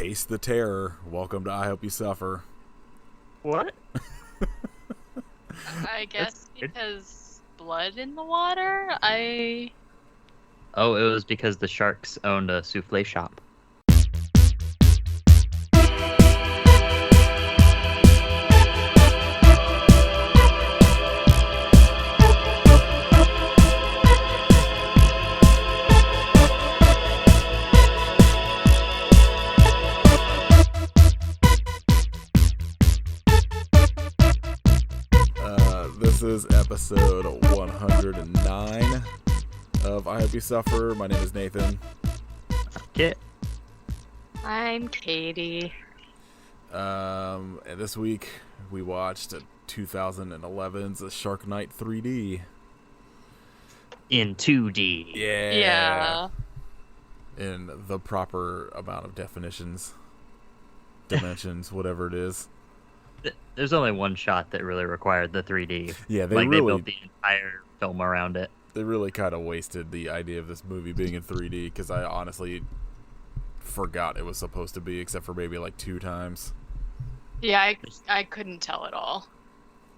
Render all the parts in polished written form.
Taste the terror. Welcome to I Hope You Suffer. What? I guess weird. because blood in the water? Oh, it was because the sharks owned a souffle shop. This is episode 109 of I Hope You Suffer. My name is Nathan. Kit. I'm Katie. And this week we watched 2011's Shark Night 3D. In 2D. Yeah. In the proper amount of definitions, dimensions, whatever it is. There's only one shot that really required the 3D. Yeah, they built the entire film around it. They really kind of wasted the idea of this movie being in 3D because I honestly forgot it was supposed to be, except for maybe like 2 times. Yeah, I couldn't tell at all.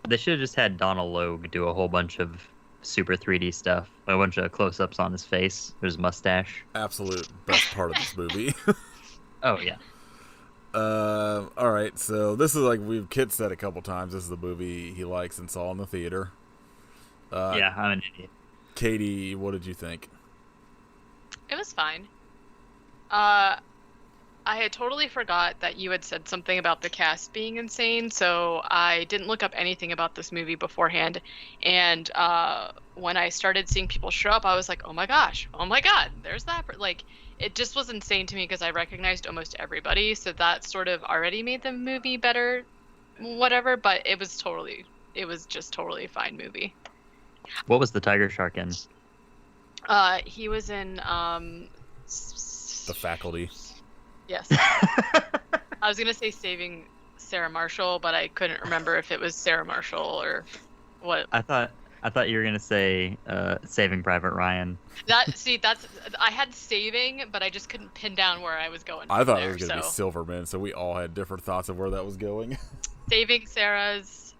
They should have just had Donald Logue do a whole bunch of super 3D stuff. A bunch of close-ups on his face, his mustache. Absolute best part of this movie. Oh, yeah. Alright, so this is like Kit said a couple times, this is the movie he likes and saw in the theater. Yeah, I'm an idiot. Katie, what did you think? It was fine. I had totally forgot that you had said something about the cast being insane, so I didn't look up anything about this movie beforehand. And when I started seeing people show up, I was like, oh my god, there's that. Like, it just was insane to me because I recognized almost everybody, so that sort of already made the movie better, whatever, but it was just totally a fine movie. What was the tiger shark in? He was in, The Faculty. Yes. I was going to say Saving Sarah Marshall, but I couldn't remember if it was Sarah Marshall or what. I thought you were gonna say Saving Private Ryan. I had Saving, but I just couldn't pin down where I was going. I thought there, it was going to be Silverman, so we all had different thoughts of where that was going. Saving Sarah's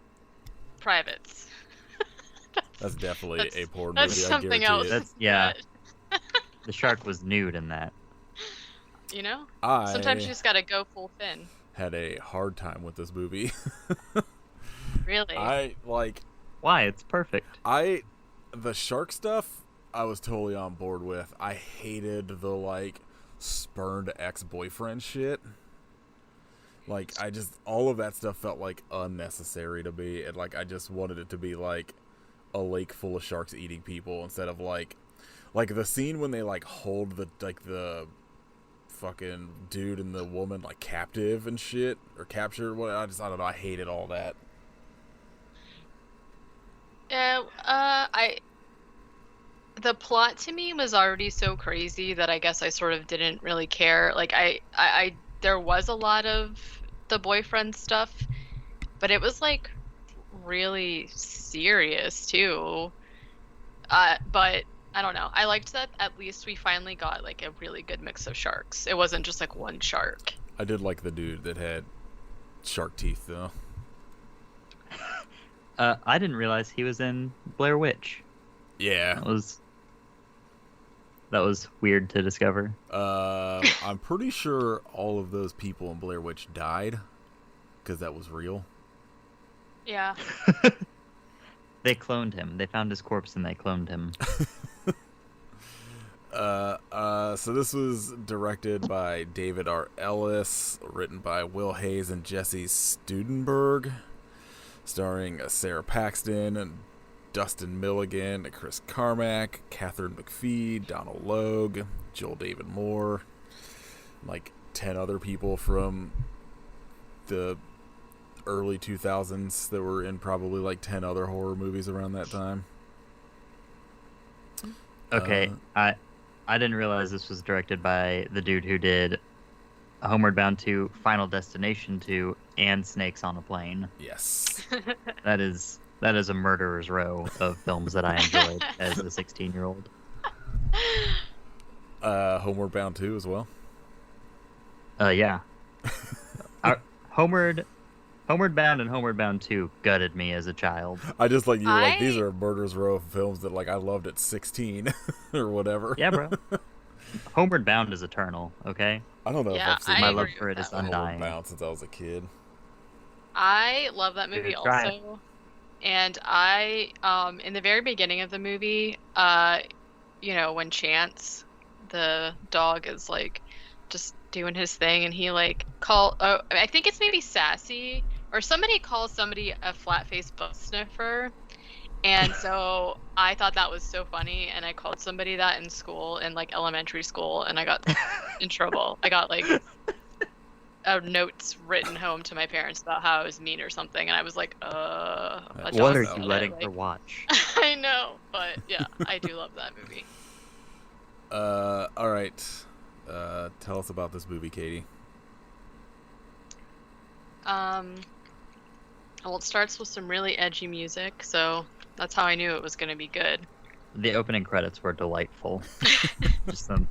Privates. That's definitely a porn that's movie, something I else. guarantee it. Yeah. The shark was nude in that. You know? I Sometimes you just gotta go full fin. had a hard time with this movie. Really? Why? It's perfect. The shark stuff, I was totally on board with. I hated the, spurned ex-boyfriend shit. All of that stuff felt, unnecessary to me. And, I just wanted it to be, a lake full of sharks eating people instead of, the scene when they, hold the fucking dude and the woman, captive and shit. Or captured. I don't know. I hated all that. The plot to me was already so crazy that I guess I sort of didn't really care. There was a lot of the boyfriend stuff, but it was really serious too. But I don't know. I liked that at least we finally got a really good mix of sharks. It wasn't just one shark. I did like the dude that had shark teeth though. I didn't realize he was in Blair Witch. Yeah. That was weird to discover. I'm pretty sure all of those people in Blair Witch died because that was real. Yeah. They cloned him. They found his corpse and they cloned him. So this was directed by David R. Ellis, written by Will Hayes and Jesse Studenberg, starring Sarah Paxton and Dustin Milligan, Chris Carmack, Catherine McPhee, Donald Logue, Joel David Moore, 10 other people from the early 2000s that were in probably 10 other horror movies around that time. Okay, I didn't realize this was directed by the dude who did Homeward Bound 2, Final Destination 2, and Snakes on a Plane. Yes. That is a murderer's row of films that I enjoyed as a 16-year-old. Homeward Bound 2 as well. Yeah. Homeward Bound and Homeward Bound 2 gutted me as a child. I just like you were like, these I- are Murder's Row films that like I loved at 16 or whatever. Yeah, bro. Homeward Bound is eternal, okay? I don't know Yeah, if I've seen I My agree love with for it that is one. Homeward undying. Bound since I was a kid. I love that movie Try it. also. And I, in the very beginning of the movie, when Chance, the dog, is like just doing his thing, and he like I think it's maybe Sassy, or somebody calls somebody a flat-faced butt sniffer. And so I thought that was so funny, and I called somebody that in school, in like elementary school, and I got in trouble. I got like notes written home to my parents about how I was mean or something, and I was like, a What What dog are sounds you said letting it, her like- watch? I know, but yeah, I do love that movie. All right. Tell us about this movie, Katie. Well, it starts with some really edgy music, so that's how I knew it was going to be good. The opening credits were delightful. Just some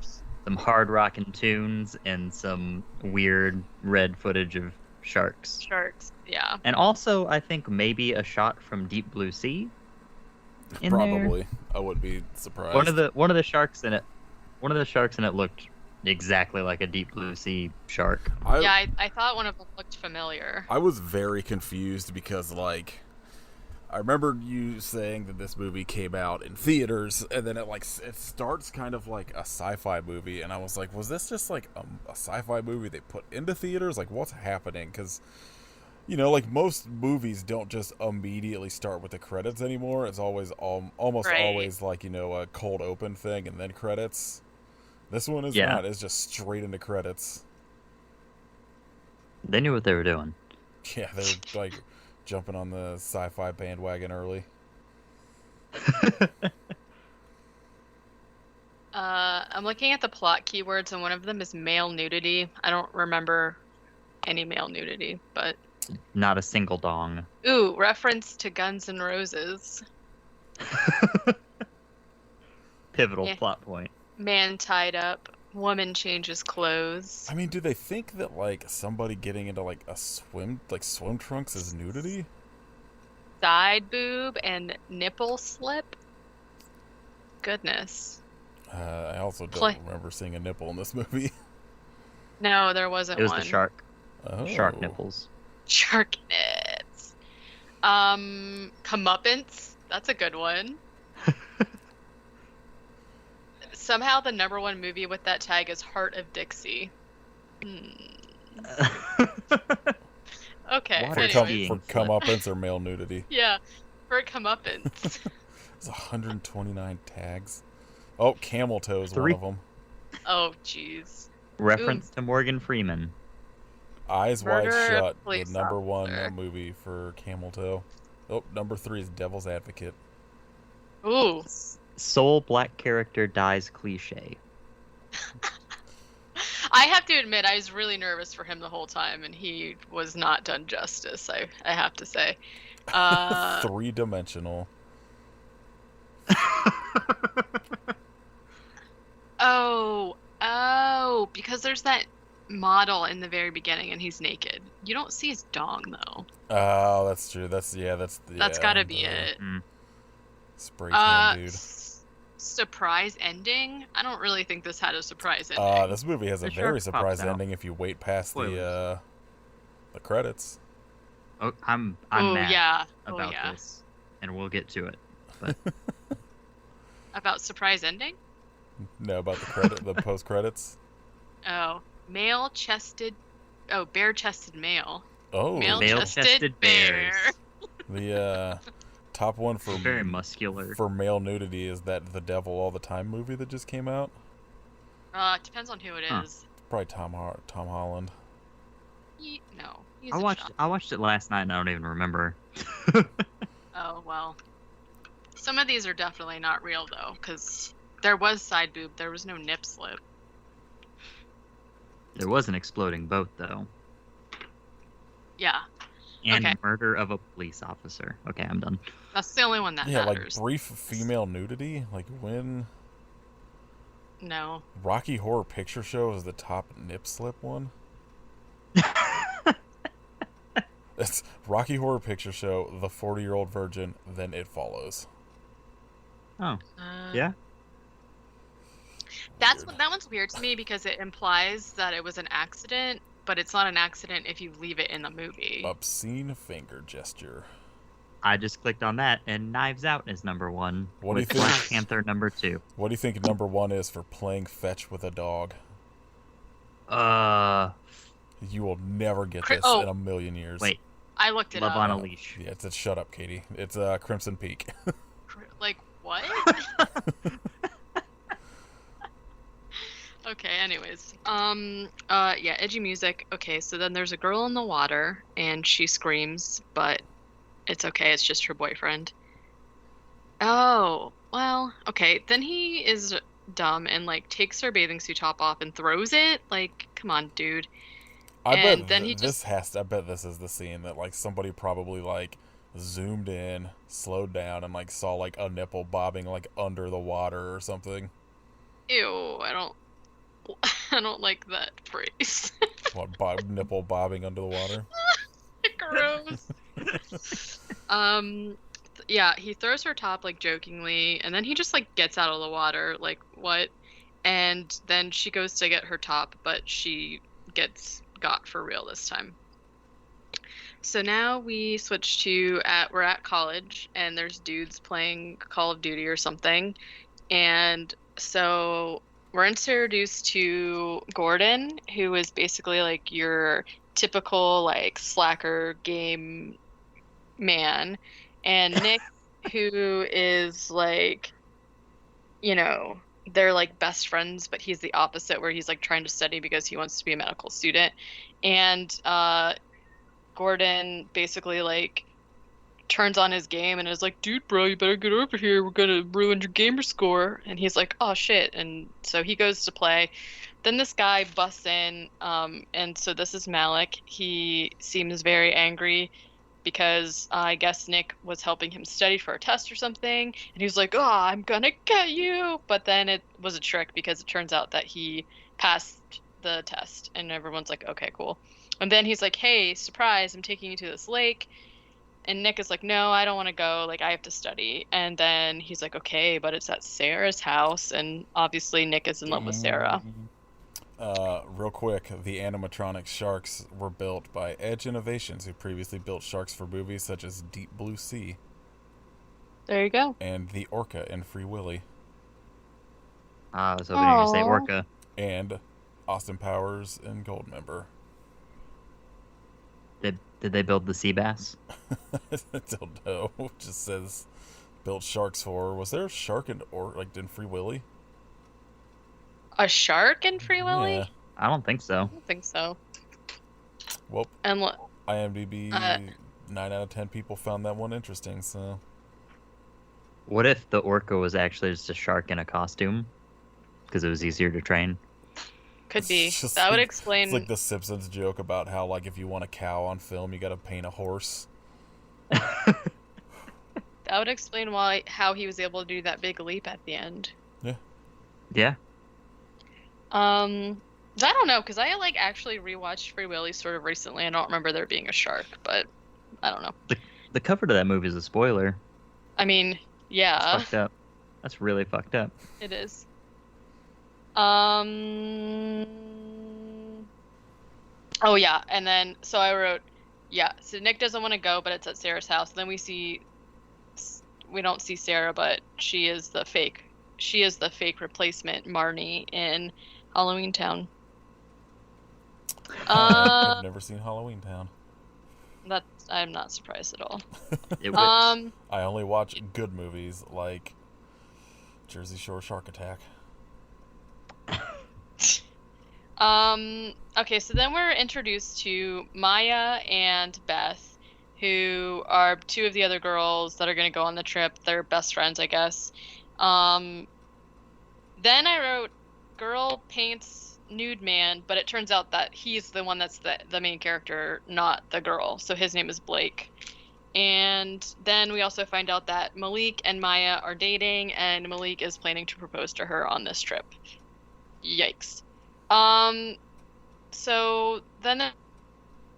hard rockin' tunes and some weird red footage of sharks. Sharks, yeah. And also, I think maybe a shot from Deep Blue Sea. In there. Probably. I wouldn't be surprised. One of the sharks in it. One of the sharks in it looked exactly like a Deep Blue Sea shark. I thought one of them looked familiar. I was very confused because, like, I remember you saying that this movie came out in theaters, and then it starts kind of like a sci-fi movie, and I was like, was this just like a sci-fi movie they put into theaters? Like, what's happening? Because, like most movies don't just immediately start with the credits anymore. It's always almost Right. always like, a cold open thing and then credits. This one is Yeah. not. It's just straight into credits. They knew what they were doing. Yeah, they're like jumping on the sci-fi bandwagon early. I'm looking at the plot keywords, and one of them is male nudity. I don't remember any male nudity, but Not a single dong. ooh, reference to Guns N' Roses. Pivotal Yeah. plot point. Man tied up, woman changes clothes. I mean, do they think that like somebody getting into like swim trunks is nudity? Side boob and nipple slip. Goodness. I also don't Play- remember seeing a nipple in this movie. No, there wasn't It was one. the shark. Oh. Shark nipples. Shark nips. Comeuppance. That's a good one. Somehow the number one movie with that tag is Heart of Dixie. Okay. Water For, Anyway. skiing. comeuppance or male nudity. Yeah, for comeuppance. It's 129 tags. Oh, camel toe is one Three- of them. Oh, jeez. Reference to Morgan Freeman. Eyes Wide Murder of Shut, the police number one officer. movie for camel toe. Oh, number 3 is Devil's Advocate. Ooh. Sole black character dies cliche. I have to admit, I was really nervous for him the whole time, and he was not done justice, I have to say. 3-dimensional. Oh, because there's that model in the very beginning, and he's naked. You don't see his dong, though. Oh, that's true. That's Gotta be the it. Spray tan dude. Surprise ending? I don't really think this had a surprise ending. This movie has a The very shark pops surprise out. ending if you wait past Spoilers. the credits. Oh, I'm Oh, mad yeah. about Oh, yeah. this, and we'll get to it. About surprise ending? No, about the post credits. Oh, bare-chested male. Oh, Male-chested Male-chested bear. the top one for Very muscular. for male nudity is that The Devil All the Time movie that just came out. It depends on who it Huh. is. Probably Tom Holland. No, he's I a watched chop. I watched it last night and I don't even remember. Oh, well. Some of these are definitely not real, though, because there was side boob. There was no nip slip. There was an exploding boat though, Yeah, and Okay. murder of a police officer. Okay, I'm done. that's the only one that Yeah, matters. like brief female nudity. Like when No. Rocky Horror Picture Show is the top nip slip one. It's Rocky Horror Picture Show, The 40-Year-Old Virgin, then It Follows. Oh, Uh, yeah. that one's weird to me because it implies that it was an accident, but it's not an accident if you leave it in the movie. Obscene finger gesture. I just clicked on that, and Knives Out is number 1. What do you with think? Black Panther number 2. What do you think number 1 is for playing fetch with a dog? You will never get this in a million years. Wait. I looked it Love up. on a Leash. Yeah, it's shut up, Katie. It's Crimson Peak. Like, what? Okay, anyways. Yeah, edgy music. Okay, so then there's a girl in the water, and she screams, but it's okay, it's just her boyfriend. Oh, well, okay. Then he is dumb and, like, takes her bathing suit top off and throws it. Like, come on, dude. I And bet then he just... I bet this is the scene that, like, somebody probably, like, zoomed in, slowed down, and, like, saw, like, a nipple bobbing, like, under the water or something. Ew, I don't like that phrase. What, nipple bobbing under the water? Gross. Yeah, he throws her top, like, jokingly, and then he just, like, gets out of the water, like, what? And then she goes to get her top, but she gets got for real this time. So now we switch to we're at college, and there's dudes playing Call of Duty or something, and so we're introduced to Gordon, who is basically, like, your typical, like, slacker game man, and Nick, who is, like, you know, they're, like, best friends, but he's the opposite, where he's, like, trying to study because he wants to be a medical student. And Gordon basically, like, turns on his game and is like, dude, bro, you better get over here, we're gonna ruin your gamer score. And he's like, oh shit. And so he goes to play. Then this guy busts in, and so this is Malik. He seems very angry because I guess Nick was helping him study for a test or something, and he was like, oh, I'm gonna get you. But then it was a trick because it turns out that he passed the test, and everyone's like, okay, cool. And then he's like, hey, surprise, I'm taking you to this lake. And Nick is like, no, I don't want to go. Like, I have to study. And then he's like, okay, but it's at Sarah's house. And obviously Nick is in love with Sarah. Real quick, the animatronic sharks were built by Edge Innovations, who previously built sharks for movies such as Deep Blue Sea. There you go. And the Orca in Free Willy. I was hoping you were going to say Orca. And Austin Powers in Goldmember. Did they build the sea bass? I don't know. It just says built sharks for. Was there a shark in Free Willy? A shark in Free Willy? Yeah. I don't think so. I don't think so. Well, And IMDb 9 out of 10 people found that one interesting. So, what if the orca was actually just a shark in a costume? Because it was easier to train. could be. Just That would like- explain. It's like the Simpsons joke about how, like, if you want a cow on film, you got to paint a horse. That would explain how he was able to do that big leap at the end. Yeah. I don't know, because I actually rewatched Free Willy sort of recently. I don't remember there being a shark, but I don't know. The cover to that movie is a spoiler. I mean, It's yeah, fucked up. That's really fucked up. it is. Oh yeah, and then so I wrote, yeah. So Nick doesn't want to go, but it's at Sarah's house. Then we don't see Sarah, but she is the fake replacement Marnie in Halloween Town. I've never seen Halloween Town. I'm not surprised at all. It whips. I only watch good movies like Jersey Shore Shark Attack. Okay, so then we're introduced to Maya and Beth, who are two of the other girls that are going to go on the trip. They're best friends, I guess. Then I wrote, girl paints nude man, but it turns out that he's the one that's the main character, not the girl. So his name is Blake. And then we also find out that Malik and Maya are dating, and Malik is planning to propose to her on this trip. Yikes. So then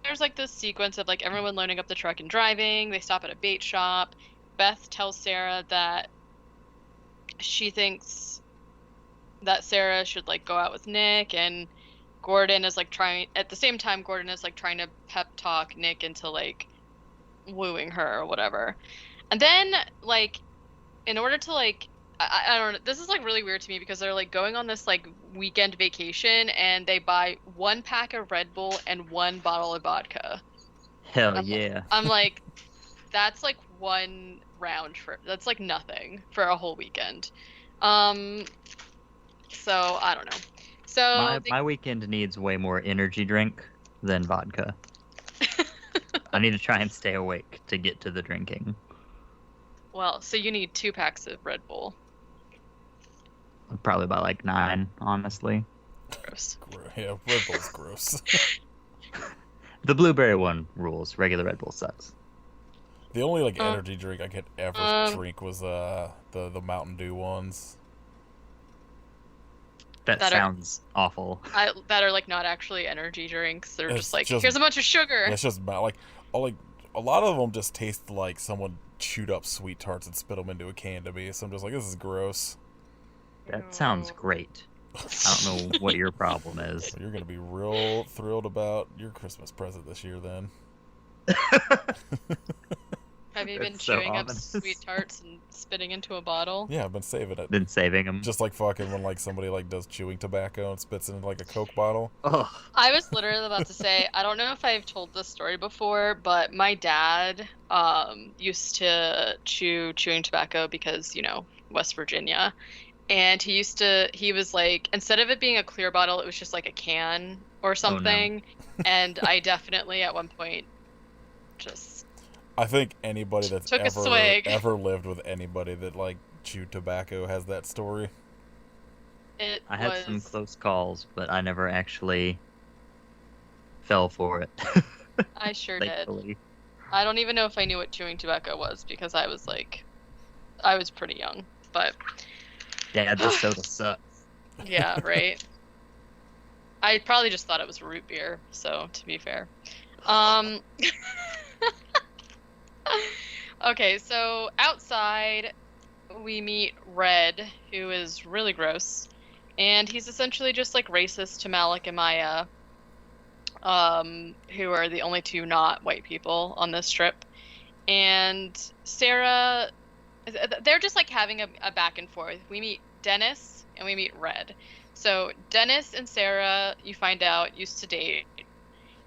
there's like this sequence of like everyone loading up the truck and driving. They stop at a bait shop. Beth tells Sarah that she thinks that Sarah should like go out with Nick, and Gordon is like trying at the same time. Gordon is like trying to pep talk Nick into like wooing her or whatever. And then like in order to like I don't know, this is like really weird to me because they're like going on this like weekend vacation and they buy 1 pack of Red Bull and 1 bottle of vodka. Hell yeah. I'm like, that's like 1 round trip. That's like nothing for a whole weekend. So I don't know. So my weekend needs way more energy drink than vodka. I need to try and stay awake to get to the drinking. Well, so you need 2 packs of Red Bull. Probably about like 9, honestly. Gross. Yeah, Red Bull's gross. The blueberry one rules. Regular Red Bull sucks. The only like energy drink I could ever drink was the Mountain Dew ones. That sounds awful. That are like not actually energy drinks. They're It's just like, just- here's a bunch of sugar. It's just like a lot of them just taste like someone chewed up Sweet Tarts and spit them into a can to me. So I'm just like, this is gross. That sounds great. I don't know what your problem is. Well, you're gonna be real thrilled about your Christmas present this year, then. Have you been That's so chewing up ominous. Sweet Tarts and spitting into a bottle? Yeah, I've been saving it. Been saving them. Just like fucking when like somebody like does chewing tobacco and spits it into like a Coke bottle. Oh, I was literally about to say, I don't know if I've told this story before, but my dad used to chew chewing tobacco because, you know, West Virginia. And he was like, instead of it being a clear bottle, it was just like a can or something. And I definitely at one point just... I think anybody that's Took a swig. ever lived with anybody that like chewed tobacco has that story. I had some close calls, but I never actually fell for it. I sure did. Thankfully. I don't even know if I knew what chewing tobacco was because I was pretty young. But Dad, the soda sucks. yeah, right. I probably just thought it was root beer, so to be fair. Okay, so outside we meet Red, who is really gross, and he's essentially just like racist to Malik and Maya, who are the only 2 not white people on this trip. And Sarah, they're just like having a back and forth. We meet Dennis and we meet Red. So Dennis and Sarah, you find out, used to date,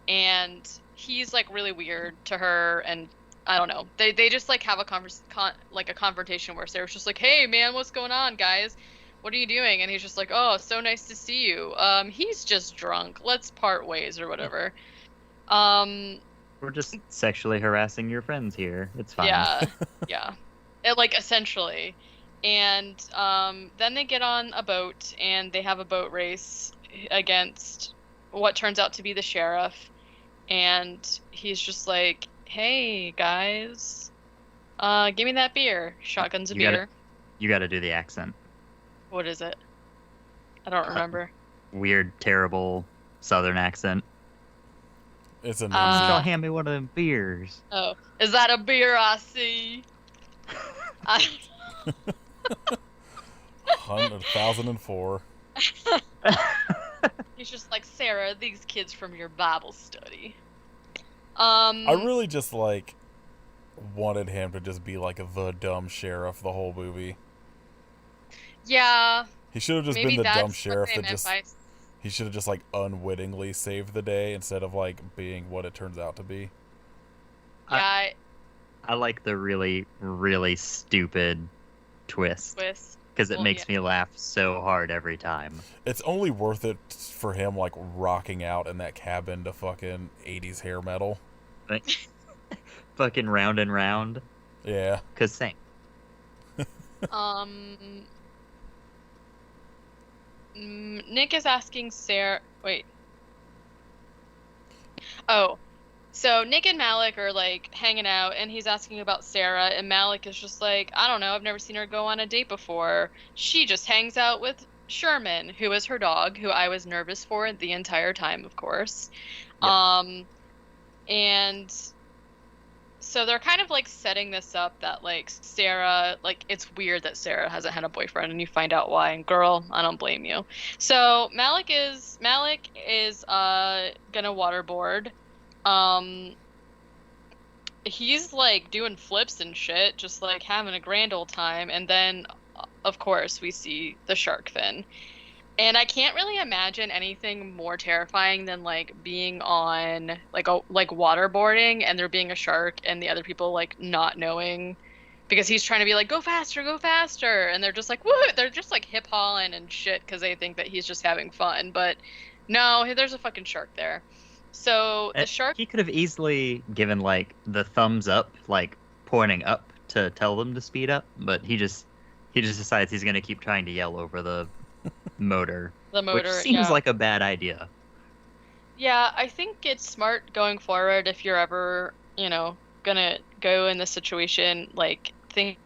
and he's like really weird to her, and I don't know. They just like have a confrontation where Sarah's just like, "Hey man, what's going on, guys? What are you doing?" And he's just like, "Oh, so nice to see you. He's just drunk. Let's part ways or whatever." We're just sexually harassing your friends here. It's fine. Yeah, yeah. Like essentially. And then they get on a boat and they have a boat race against what turns out to be the sheriff. And he's just like, "Hey guys, give me that beer." Shotguns of beer. You gotta do the accent. What is it? I don't remember. Weird, terrible Southern accent. It's a Y'all hand me one of them beers. Oh, is that a beer I see? 1004. He's just like, "Sarah, these kids from your Bible study." I really just like wanted him to just be like the dumb sheriff the whole movie. Yeah. He should have just maybe been the that's dumb sheriff what they that meant just by... he should have just like unwittingly saved the day instead of like being what it turns out to be. Yeah, I like the really, really stupid twist. Because it makes me laugh so hard every time. It's only worth it for him like rocking out in that cabin to fucking 80s hair metal. Fucking Round and Round. Yeah. Cause same. Nick is asking Sarah. Wait. Oh, so Nick and Malik are like hanging out, and he's asking about Sarah, and Malik is just like, "I don't know. I've never seen her go on a date before. She just hangs out with Sherman, who is her dog, who I was nervous for the entire time, of course." Yep. And so they're kind of like setting this up that like Sarah, like it's weird that Sarah hasn't had a boyfriend, and you find out why. And girl, I don't blame you. So Malik is gonna waterboard. He's like doing flips and shit, just like having a grand old time. And then, of course, we see the shark fin. And I can't really imagine anything more terrifying than like being on like waterboarding and there being a shark and the other people like not knowing, because he's trying to be like go faster, and they're just like woo, they're just like hip hauling and shit because they think that he's just having fun, but no, there's a fucking shark there. So the shark, he could have easily given like the thumbs up, like pointing up to tell them to speed up, but he just decides he's gonna keep trying to yell over the motor, which seems like a bad idea. Yeah, I think it's smart going forward if you're ever, gonna go in this situation, like think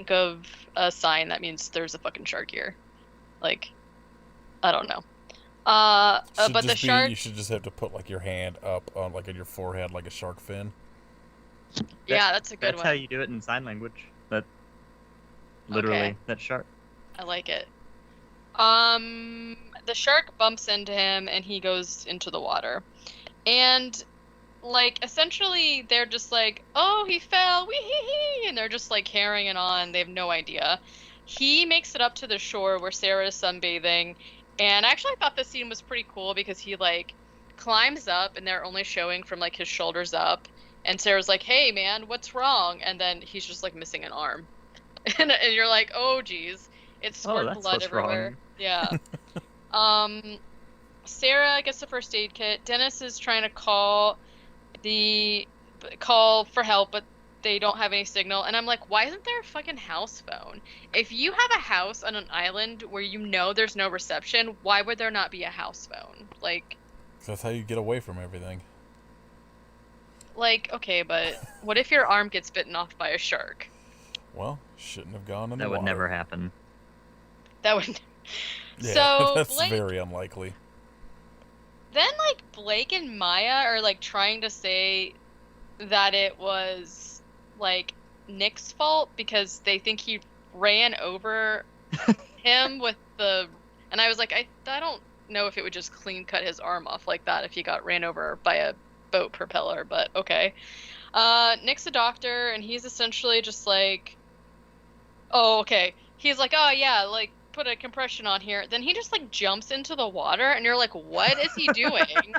of a sign that means there's a fucking shark here. Like, I don't know. But the shark, you should just have to put like your hand up on like on your forehead like a shark fin. Yeah, that's a good one. That's how you do it in sign language. That literally, okay. That shark. I like it. The shark bumps into him and he goes into the water. And like essentially they're just like, "Oh, he fell. Wee hee hee." And they're just like carrying on. They have no idea. He makes it up to the shore where Sarah is sunbathing. And I actually thought this scene was pretty cool because he like climbs up and they're only showing from like his shoulders up. And Sarah's like, "Hey man, what's wrong?" And then he's just like missing an arm. And you're like, "Oh geez." It's squirt blood everywhere. Wrong. Yeah. Sarah gets the first aid kit. Dennis is trying to call for help, but they don't have any signal. And I'm like, why isn't there a fucking house phone? If you have a house on an island where you know there's no reception, why would there not be a house phone? Like, that's how you get away from everything. Like, okay, but what if your arm gets bitten off by a shark? Well, shouldn't have gone in the water. That would never happen. That would. Yeah, so that's very unlikely. Then, like, Blake and Maya are, like, trying to say that it was, like, Nick's fault because they think he ran over him with the... And I was like, I don't know if it would just clean cut his arm off like that if he got ran over by a boat propeller, but okay. Nick's a doctor, and he's essentially just like... Oh, okay. He's like, oh, yeah, like, put a compression on here. Then he just like jumps into the water and you're like, what is he doing?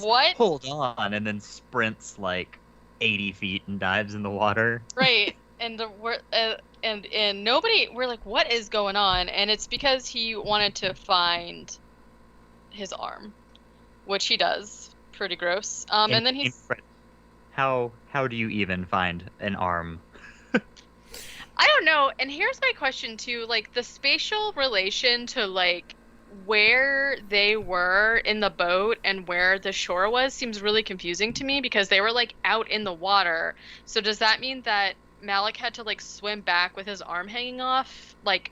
What? Hold on, and then sprints like 80 feet and dives in the water. Right. And nobody, we're like, what is going on? And it's because he wanted to find his arm, which he does. Pretty gross. And then he's... How do you even find an arm? I don't know. And here's my question too, like the spatial relation to like where they were in the boat and where the shore was seems really confusing to me because they were like out in the water. So does that mean that Malik had to like swim back with his arm hanging off, like,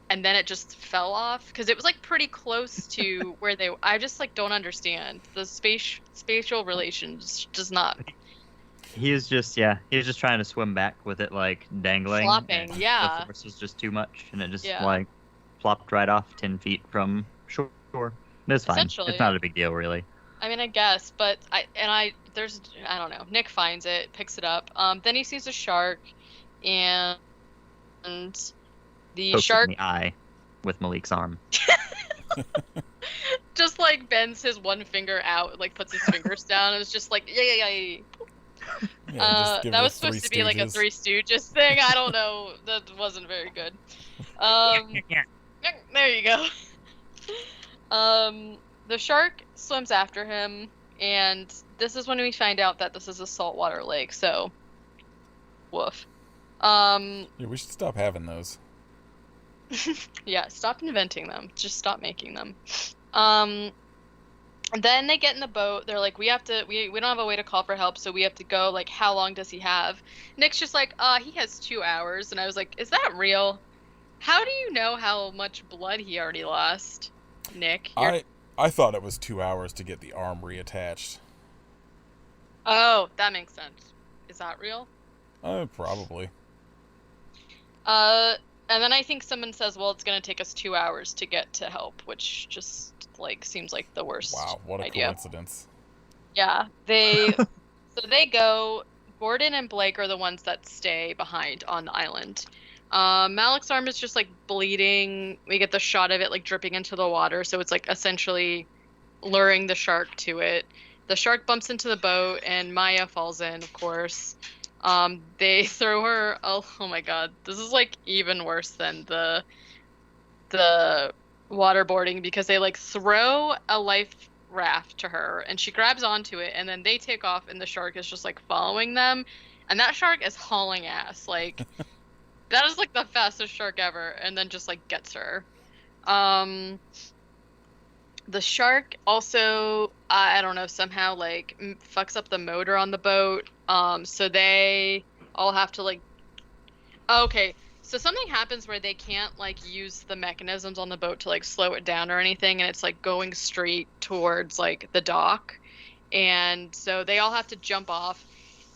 and then it just fell off? Because it was like pretty close to where they... I just like don't understand. The spatial relations does not... He was just trying to swim back with it like dangling. Flopping, yeah. The force was just too much, and it just like flopped right off 10 feet from shore. It's fine. It's not a big deal, really. I mean, I guess, but I don't know. Nick finds it, picks it up. Then he sees a shark, and the shark in the eye with Malik's arm. Just like bends his one finger out, like puts his fingers down, and it's just like yeah. That was supposed to be like a Three Stooges thing. I don't know. That wasn't very good. There you go. The shark swims after him, and this is when we find out that this is a saltwater lake. So, woof. Yeah, we should stop having those. Yeah, stop inventing them. Just stop making them. And then they get in the boat. They're like, we don't have a way to call for help, so we have to go. Like, how long does he have? Nick's just like, he has 2 hours. And I was like, is that real? How do you know how much blood he already lost, Nick? I thought it was 2 hours to get the arm reattached. Oh, that makes sense. Is that real? Probably. And then I think someone says, well, it's going to take us 2 hours to get to help, which just, like, seems like the worst Wow, what a idea. coincidence. Yeah, so they go. Gordon and Blake are the ones that stay behind on the island. Malik's arm is just, like, bleeding. We get the shot of it, like, dripping into the water, so it's, like, essentially luring the shark to it. The shark bumps into the boat, and Maya falls in, of course. They throw her. Oh my god, this is like even worse than the waterboarding, because they like throw a life raft to her, and she grabs onto it, and then they take off, and the shark is just like following them, and that shark is hauling ass. Like that is like the fastest shark ever, and then just like gets her. The shark also, I don't know, somehow like fucks up the motor on the boat. So they all have to like. Okay, so something happens where they can't like use the mechanisms on the boat to like slow it down or anything, and it's like going straight towards like the dock, and so they all have to jump off.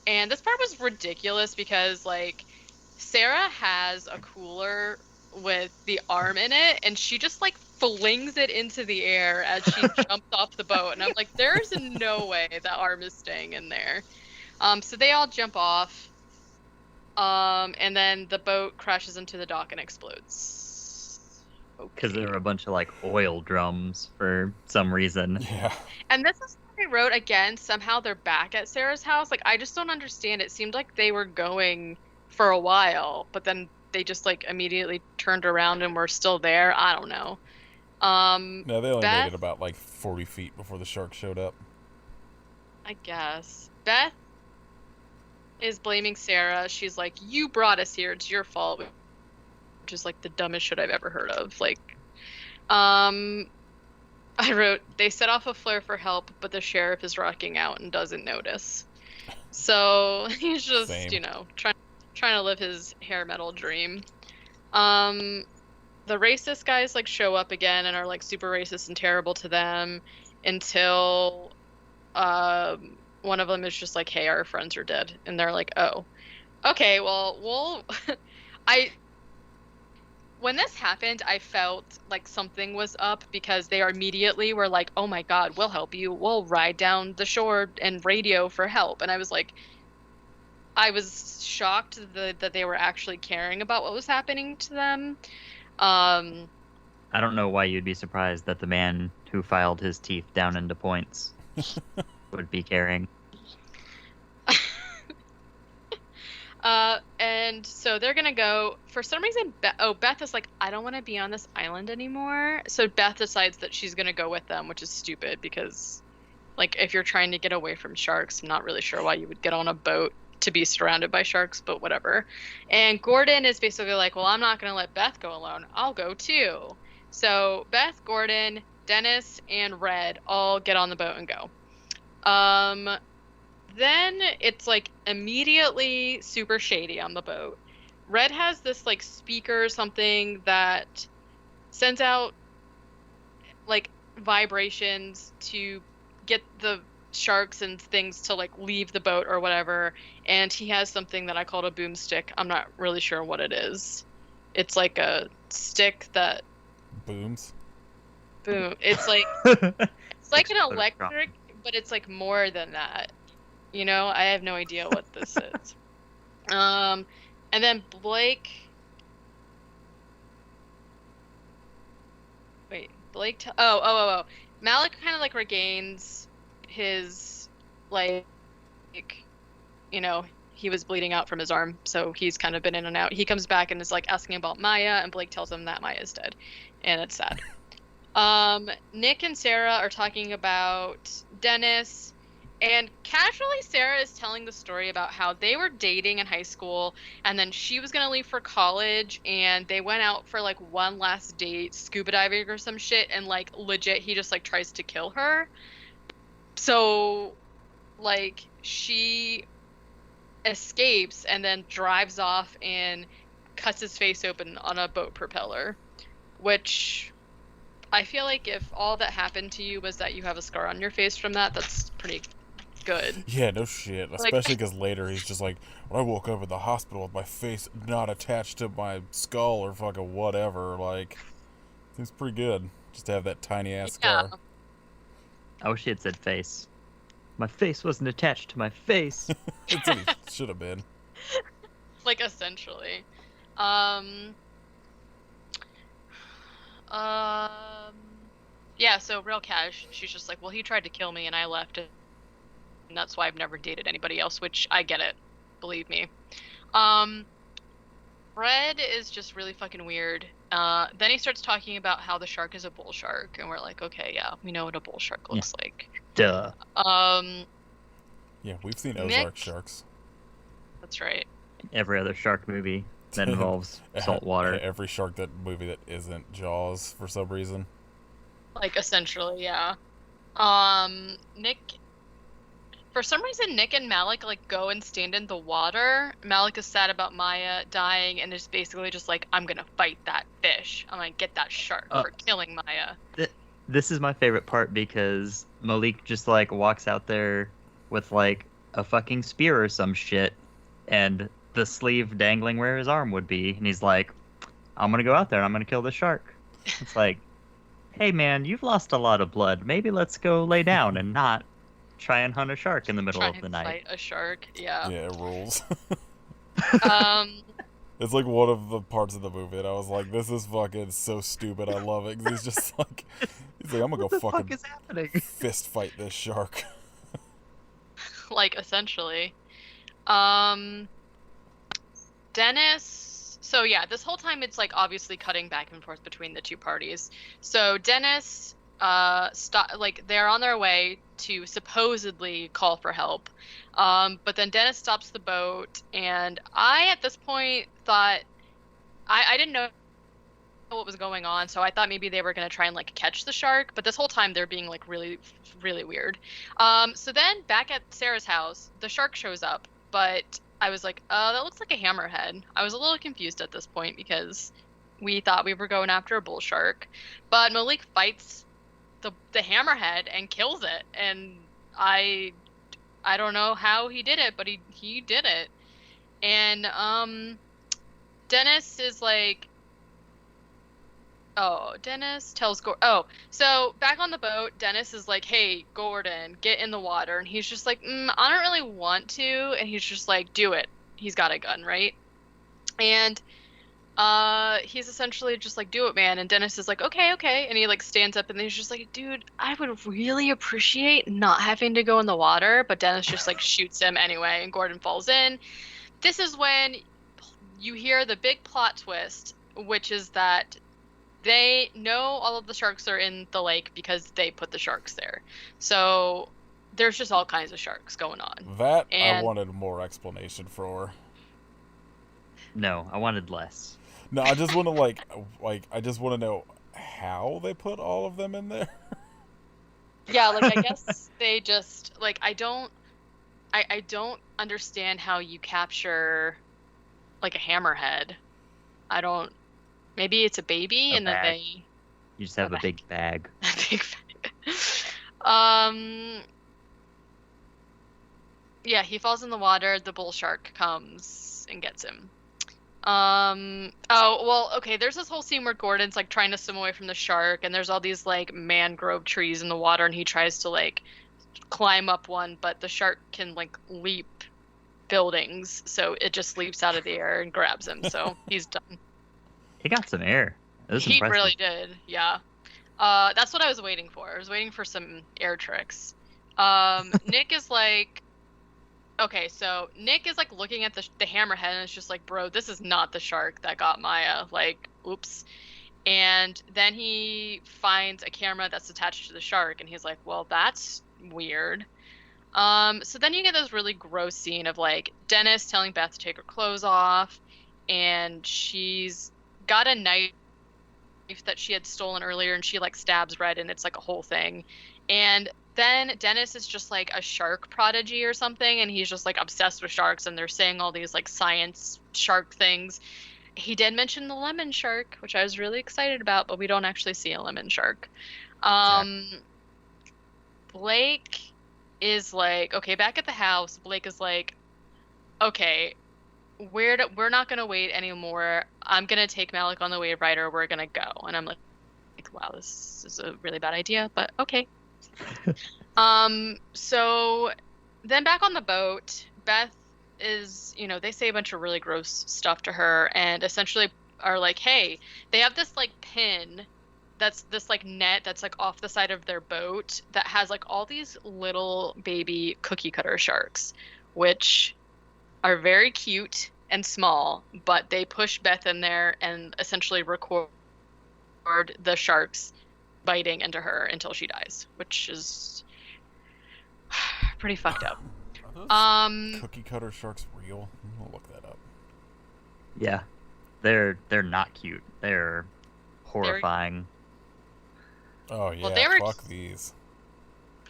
And this part was ridiculous because like Sarah has a cooler with the arm in it, and she just like flings it into the air as she jumps off the boat, and I'm like, there's no way that arm is staying in there. So they all jump off, and then the boat crashes into the dock and explodes. Because there were a bunch of like oil drums for some reason. Yeah. And this is what I wrote again. Somehow they're back at Sarah's house. Like I just don't understand. It seemed like they were going for a while, but then they just like immediately turned around and were still there. I don't know. No, they only made it about like 40 feet before the shark showed up. I guess. Beth is blaming Sarah. She's like, you brought us here. It's your fault. Which is like the dumbest shit I've ever heard of. Like, I wrote, they set off a flare for help, but the sheriff is rocking out and doesn't notice. So he's just, Same. you know, trying to live his hair metal dream. The racist guys like show up again and are like super racist and terrible to them until one of them is just like, hey, our friends are dead, and they're like, oh, okay, well when this happened, I felt like something was up, because they immediately were like, oh my god, we'll help you, we'll ride down the shore and radio for help. And I was like, I was shocked that they were actually caring about what was happening to them. I don't know why you'd be surprised that the man who filed his teeth down into points would be caring. And so they're gonna go. For some reason, Beth is like, I don't want to be on this island anymore. So Beth decides that she's gonna go with them, which is stupid, because, like, if you're trying to get away from sharks, I'm not really sure why you would get on a boat to be surrounded by sharks, but whatever. And Gordon is basically like, well, I'm not gonna let Beth go alone. I'll go too. So Beth, Gordon, Dennis, and Red all get on the boat and go. Then it's like immediately super shady on the boat. Red has this like speaker or something that sends out like vibrations to get the sharks and things to like leave the boat or whatever. And he has something that I called a boomstick. I'm not really sure what it is. It's like a stick that booms. Boom. It's like it's like an electric, but it's like more than that. You know, I have no idea what this is. And then Blake. Wait, Blake. Oh. Malik kind of like regains his, like, you know, he was bleeding out from his arm, so he's kind of been in and out. He comes back and is like asking about Maya, and Blake tells him that Maya is dead, and it's sad. Nick and Sarah are talking about Dennis. And casually, Sarah is telling the story about how they were dating in high school, and then she was going to leave for college, and they went out for, like, one last date, scuba diving or some shit, and, like, legit, he just, like, tries to kill her. So, like, she escapes and then drives off and cuts his face open on a boat propeller, which I feel like if all that happened to you was that you have a scar on your face from that, that's pretty good. Yeah, no shit. Especially because later he's just like, when I woke up in the hospital with my face not attached to my skull or fucking whatever, like, seems pretty good just to have that tiny ass scar. I wish he had said face. My face wasn't attached to my face. That's what he should have been. Like, essentially. Yeah, so real cash, she's just like, well, he tried to kill me and I left, and that's why I've never dated anybody else, which I get it. Believe me. Fred is just really fucking weird. Then he starts talking about how the shark is a bull shark, and we're like, okay, yeah, we know what a bull shark looks like. Duh. Yeah, we've seen Ozark sharks. That's right. Every other shark movie that involves salt water. Every shark movie that isn't Jaws for some reason. Like, essentially, yeah. Nick... For some reason, Nick and Malik, like, go and stand in the water. Malik is sad about Maya dying and is basically just like, I'm gonna fight that fish. I'm gonna get that shark for killing Maya. This is my favorite part because Malik just, like, walks out there with, like, a fucking spear or some shit and the sleeve dangling where his arm would be. And he's like, I'm gonna go out there and I'm gonna kill the shark. It's like, hey, man, you've lost a lot of blood. Maybe let's go lay down and not try and hunt a shark in the middle of the night. Fight a shark, yeah. Yeah, it rules. It's like one of the parts of the movie, and I was like, "This is fucking so stupid." I love it. 'Cause he's like, "I'm gonna go fucking fuck is happening? fist fight this shark." Like, essentially, Dennis. So yeah, this whole time it's like obviously cutting back and forth between the two parties. So Dennis, they're on their way to supposedly call for help, but then Dennis stops the boat, and I at this point thought I didn't know what was going on, so I thought maybe they were gonna try and like catch the shark, but this whole time they're being like really, really weird. So then back at Sarah's house, the shark shows up, but I was like, that looks like a hammerhead. I was a little confused at this point because we thought we were going after a bull shark, but Malik fights the hammerhead and kills it, and I don't know how he did it, but he did it. And Dennis is like, Dennis tells Gordon. So back on the boat, Dennis is like, hey, Gordon, get in the water. And he's just like, I don't really want to. And he's just like, do it. He's got a gun, right? And he's essentially just like, do it, man. And Dennis is like, okay. And he like stands up and he's just like, dude, I would really appreciate not having to go in the water. But Dennis just like shoots him anyway, and Gordon falls in. This is when you hear the big plot twist, which is that they know all of the sharks are in the lake because they put the sharks there. So there's just all kinds of sharks going on. That I wanted more explanation for. No, I wanted less. No, I just want to I just want to know how they put all of them in there. Yeah, like I guess they just like I don't understand how you capture like a hammerhead. I don't. Maybe it's a baby and then they. You just have a big bag. A big bag. Yeah, he falls in the water. The bull shark comes and gets him. Okay, there's this whole scene where Gordon's like trying to swim away from the shark, and there's all these like mangrove trees in the water, and he tries to like climb up one, but the shark can like leap buildings, so it just leaps out of the air and grabs him, so he's done. He got some air. He impressive. Really did, yeah. That's what I was waiting for. I was waiting for some air tricks. Nick is like, okay, so Nick is like looking at the hammerhead and it's just like, bro, this is not the shark that got Maya. Like, oops. And then he finds a camera that's attached to the shark and he's like, well, that's weird. So then you get this really gross scene of like Dennis telling Beth to take her clothes off, and she's got a knife that she had stolen earlier, and she like stabs Red, and it's like a whole thing. And then Dennis is just like a shark prodigy or something, and he's just like obsessed with sharks, and they're saying all these like science shark things. He did mention the lemon shark, which I was really excited about, but we don't actually see a lemon shark. Blake is like, okay, back at the house, Blake is like, okay, we're not gonna wait anymore. I'm gonna take Malik on the Wave Rider. We're gonna go. And I'm like, wow, this is a really bad idea, but okay. So then back on the boat, Beth is, they say a bunch of really gross stuff to her and essentially are like, hey, they have this like pin that's this like net that's like off the side of their boat that has like all these little baby cookie cutter sharks, which are very cute and small, but they push Beth in there and essentially record the sharks biting into her until she dies, which is pretty fucked up. Are those cookie cutter sharks real? I'll look that up. Yeah, they're not cute. They're horrifying. Oh yeah, fuck these.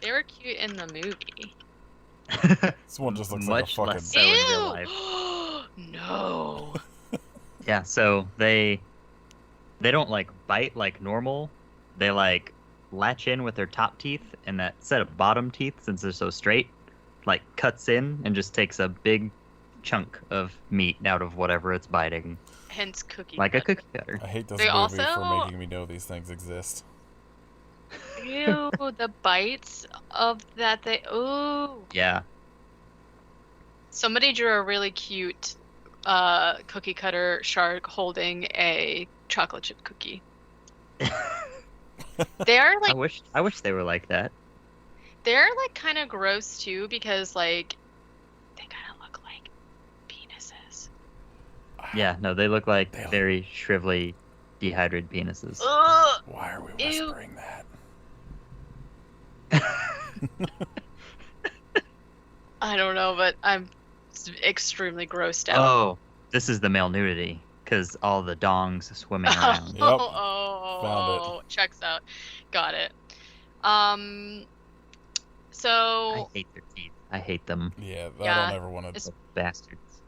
They were cute in the movie. This one just looks like a fucking. Less so in real life. No. Yeah, so they don't like bite like normal. They like latch in with their top teeth, and that set of bottom teeth, since they're so straight, like cuts in and just takes a big chunk of meat out of whatever it's biting. Hence cookie like cutter. A cookie cutter. I hate this movie for making me know these things exist. Ew, the bites of that Yeah. Somebody drew a really cute cookie cutter shark holding a chocolate chip cookie. They are like I wish they were like that. They're like kind of gross too because like they kind of look like penises. Yeah, no, they look like very shrivelly, dehydrated penises. Ugh, why are we whispering that? I don't know, but I'm extremely grossed out. Oh, this is the male nudity because all the dongs swimming around. Yep. Found it. Checks out. Got it. So I hate their teeth. I hate them. Yeah, I don't ever want to. Bastards.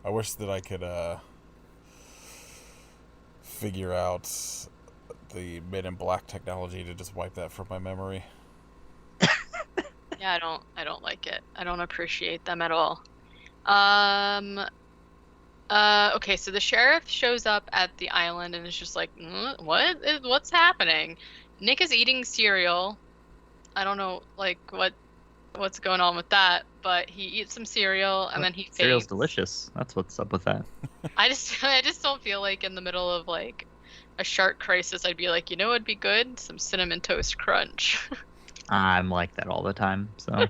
I wish that I could figure out the Men in Black technology to just wipe that from my memory. Yeah, I don't like it. I don't appreciate them at all. Okay, so the sheriff shows up at the island and is just like, what's happening? Nick is eating cereal. I don't know, like, what's going on with that, but he eats some cereal and then he faints. Cereal's delicious. That's what's up with that. I just don't feel like in the middle of, like, a shark crisis, I'd be like, you know what'd be good? Some Cinnamon Toast Crunch. I'm like that all the time, so.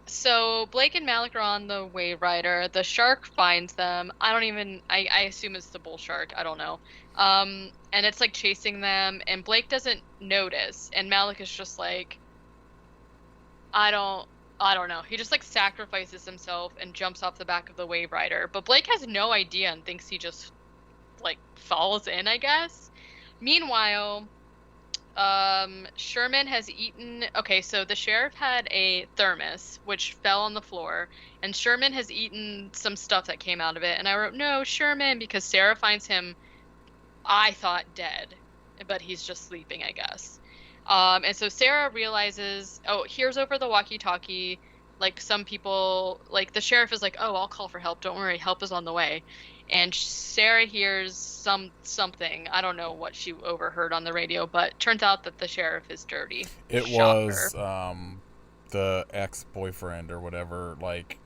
So Blake and Malik are on the Wave Rider. The shark finds them. I assume it's the bull shark. I don't know. And it's like chasing them, and Blake doesn't notice, and Malik is just like, I don't know. He just like sacrifices himself and jumps off the back of the Wave Rider. But Blake has no idea and thinks he just like falls in, I guess. Meanwhile, Sherman has eaten. Okay, so the sheriff had a thermos which fell on the floor, and Sherman has eaten some stuff that came out of it. And I wrote, no, Sherman, because Sarah finds him, I thought, dead, but he's just sleeping, I guess. And so Sarah realizes, here's over the walkie-talkie. Like some people, like the sheriff is like, oh, I'll call for help. Don't worry, help is on the way. And Sarah hears something. I don't know what she overheard on the radio, but turns out that the sheriff is dirty. It Shocker. Was the ex-boyfriend or whatever, like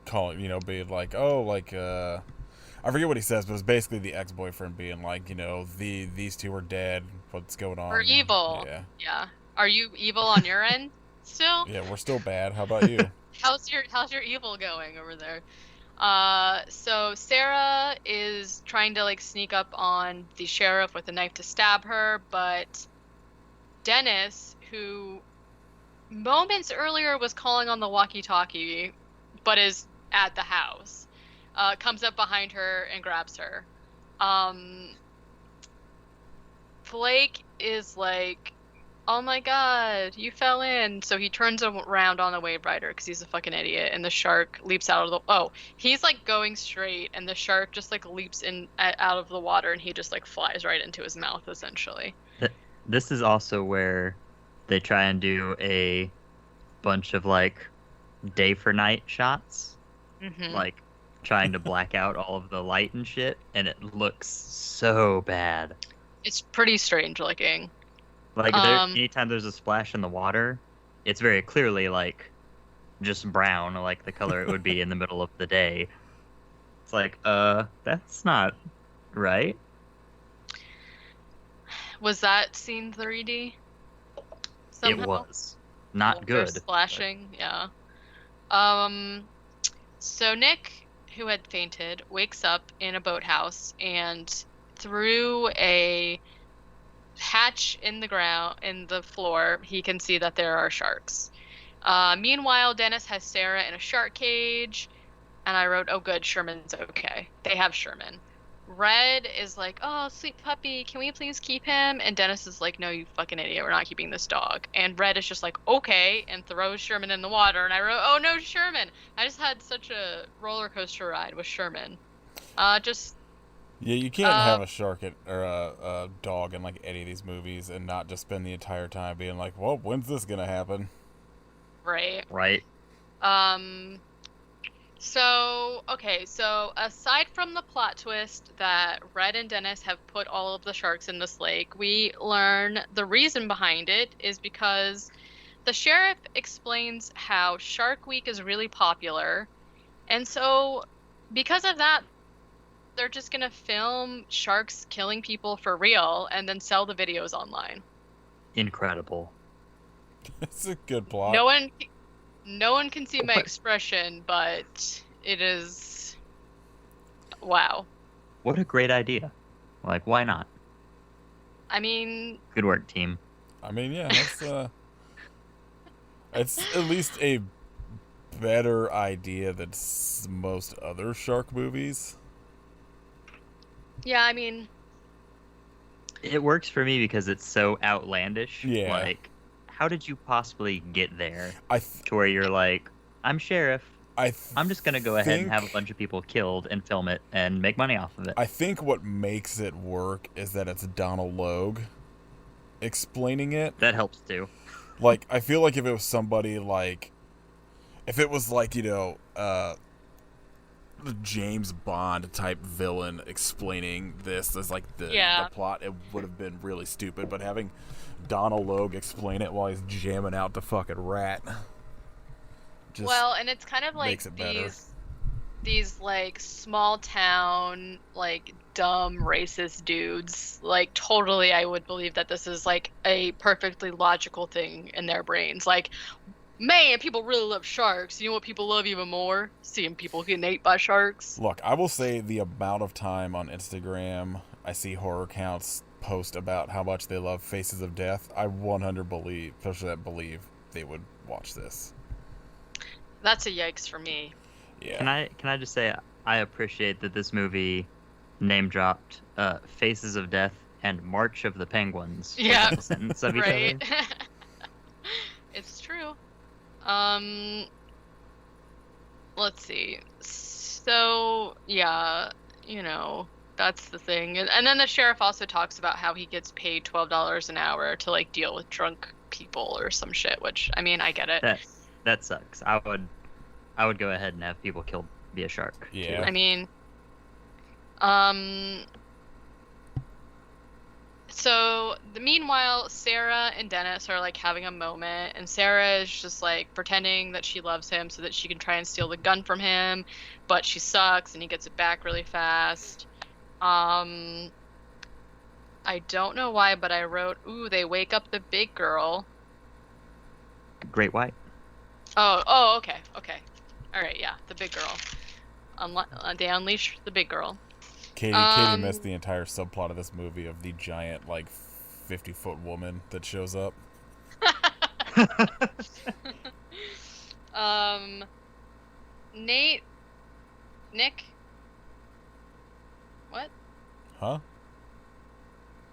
calling, being like, I forget what he says, but it's basically the ex-boyfriend being like, these two are dead. What's going on? We're evil. Yeah. Are you evil on your end still? Yeah, we're still bad. How about you? How's your evil going over there? So Sarah is trying to like sneak up on the sheriff with a knife to stab her, but Dennis, who moments earlier was calling on the walkie-talkie, but is at the house, comes up behind her and grabs her. Blake is like, oh my god, you fell in. So he turns around on the wave rider because he's a fucking idiot, and the shark leaps out of the. Oh, he's like going straight, and the shark just like leaps in out of the water, and he just like flies right into his mouth, essentially. This is also where they try and do a bunch of like day for night shots, like trying to black out all of the light and shit, and it looks so bad. It's pretty strange looking. Like anytime there's a splash in the water, it's very clearly like just brown, like the color it would be in the middle of the day. It's like, that's not right. Was that scene 3D? Somehow? It was not good. Splashing, yeah. So Nick, who had fainted, wakes up in a boathouse, and through a hatch in the floor, he can see that there are sharks. Meanwhile, Dennis has Sarah in a shark cage, and I wrote, oh good, Sherman's okay. They have Sherman. Red is like, oh, sweet puppy, can we please keep him? And Dennis is like, no, you fucking idiot, we're not keeping this dog. And Red is just like, okay, and throws Sherman in the water. And I wrote, oh no, Sherman. I just had such a roller coaster ride with Sherman. Yeah, you can't have a shark or a dog in like any of these movies and not just spend the entire time being like, well, when's this gonna happen? Right. So aside from the plot twist that Red and Dennis have put all of the sharks in this lake, we learn the reason behind it is because the sheriff explains how Shark Week is really popular. And so because of that, they're just going to film sharks killing people for real and then sell the videos online. Incredible. It's a good plot. No one can see my expression, but it is... Wow. What a great idea. Like, why not? I mean... Good work, team. I mean, yeah, it's at least a better idea than most other shark movies. Yeah, I mean... It works for me because it's so outlandish. Yeah. Like, how did you possibly get there to where you're like, I'm sheriff. I'm just going to go ahead and have a bunch of people killed and film it and make money off of it. I think what makes it work is that it's Donald Logue explaining it. That helps too. Like, I feel like if it was somebody like... If it was like, you know, the James Bond type villain explaining this as like the plot, it would have been really stupid. But having Donald Logue explain it while he's jamming out the fucking rat, and it's kind of like these like small town, like dumb racist dudes. Like totally, I would believe that this is like a perfectly logical thing in their brains. Like, man, people really love sharks. You know what people love even more? Seeing people getting ate by sharks. Look, I will say the amount of time on Instagram I see horror accounts post about how much they love Faces of Death, I 100% believe they would watch this. That's a yikes for me. Yeah. Can I just say I appreciate that this movie name dropped Faces of Death and March of the Penguins. Yeah. The sentence of each other. It's true. Let's see. So, yeah, you know, that's the thing. And then the sheriff also talks about how he gets paid $12 an hour to, like, deal with drunk people or some shit, which, I mean, I get it. That sucks. I would go ahead and have people killed via shark. Yeah. Too. I mean, so meanwhile, Sarah and Dennis are like having a moment, and Sarah is just like pretending that she loves him so that she can try and steal the gun from him, but she sucks and he gets it back really fast. I don't know why, but I wrote, ooh, they wake up the big girl. Great White. Oh, okay. All right, yeah, the big girl. They unleash the big girl. Katie missed the entire subplot of this movie of the giant, like, 50-foot woman that shows up. Nick? What? Huh?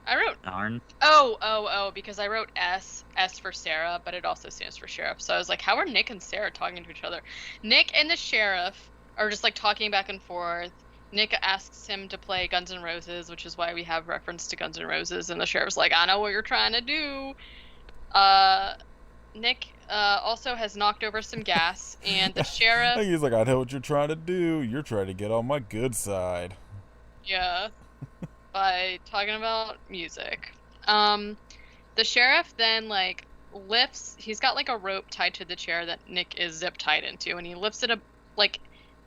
I wrote Darn. Oh, because I wrote S for Sarah, but it also stands for sheriff. So I was like, how are Nick and Sarah talking to each other? Nick and the sheriff are just like talking back and forth. Nick asks him to play Guns N' Roses, which is why we have reference to Guns N' Roses, and the sheriff's like, I know what you're trying to do. Nick also has knocked over some gas, and the sheriff... He's like, I know what you're trying to do. You're trying to get on my good side. Yeah. By talking about music. The sheriff then, like, lifts... He's got, like, a rope tied to the chair that Nick is zip-tied into, and he lifts it, like,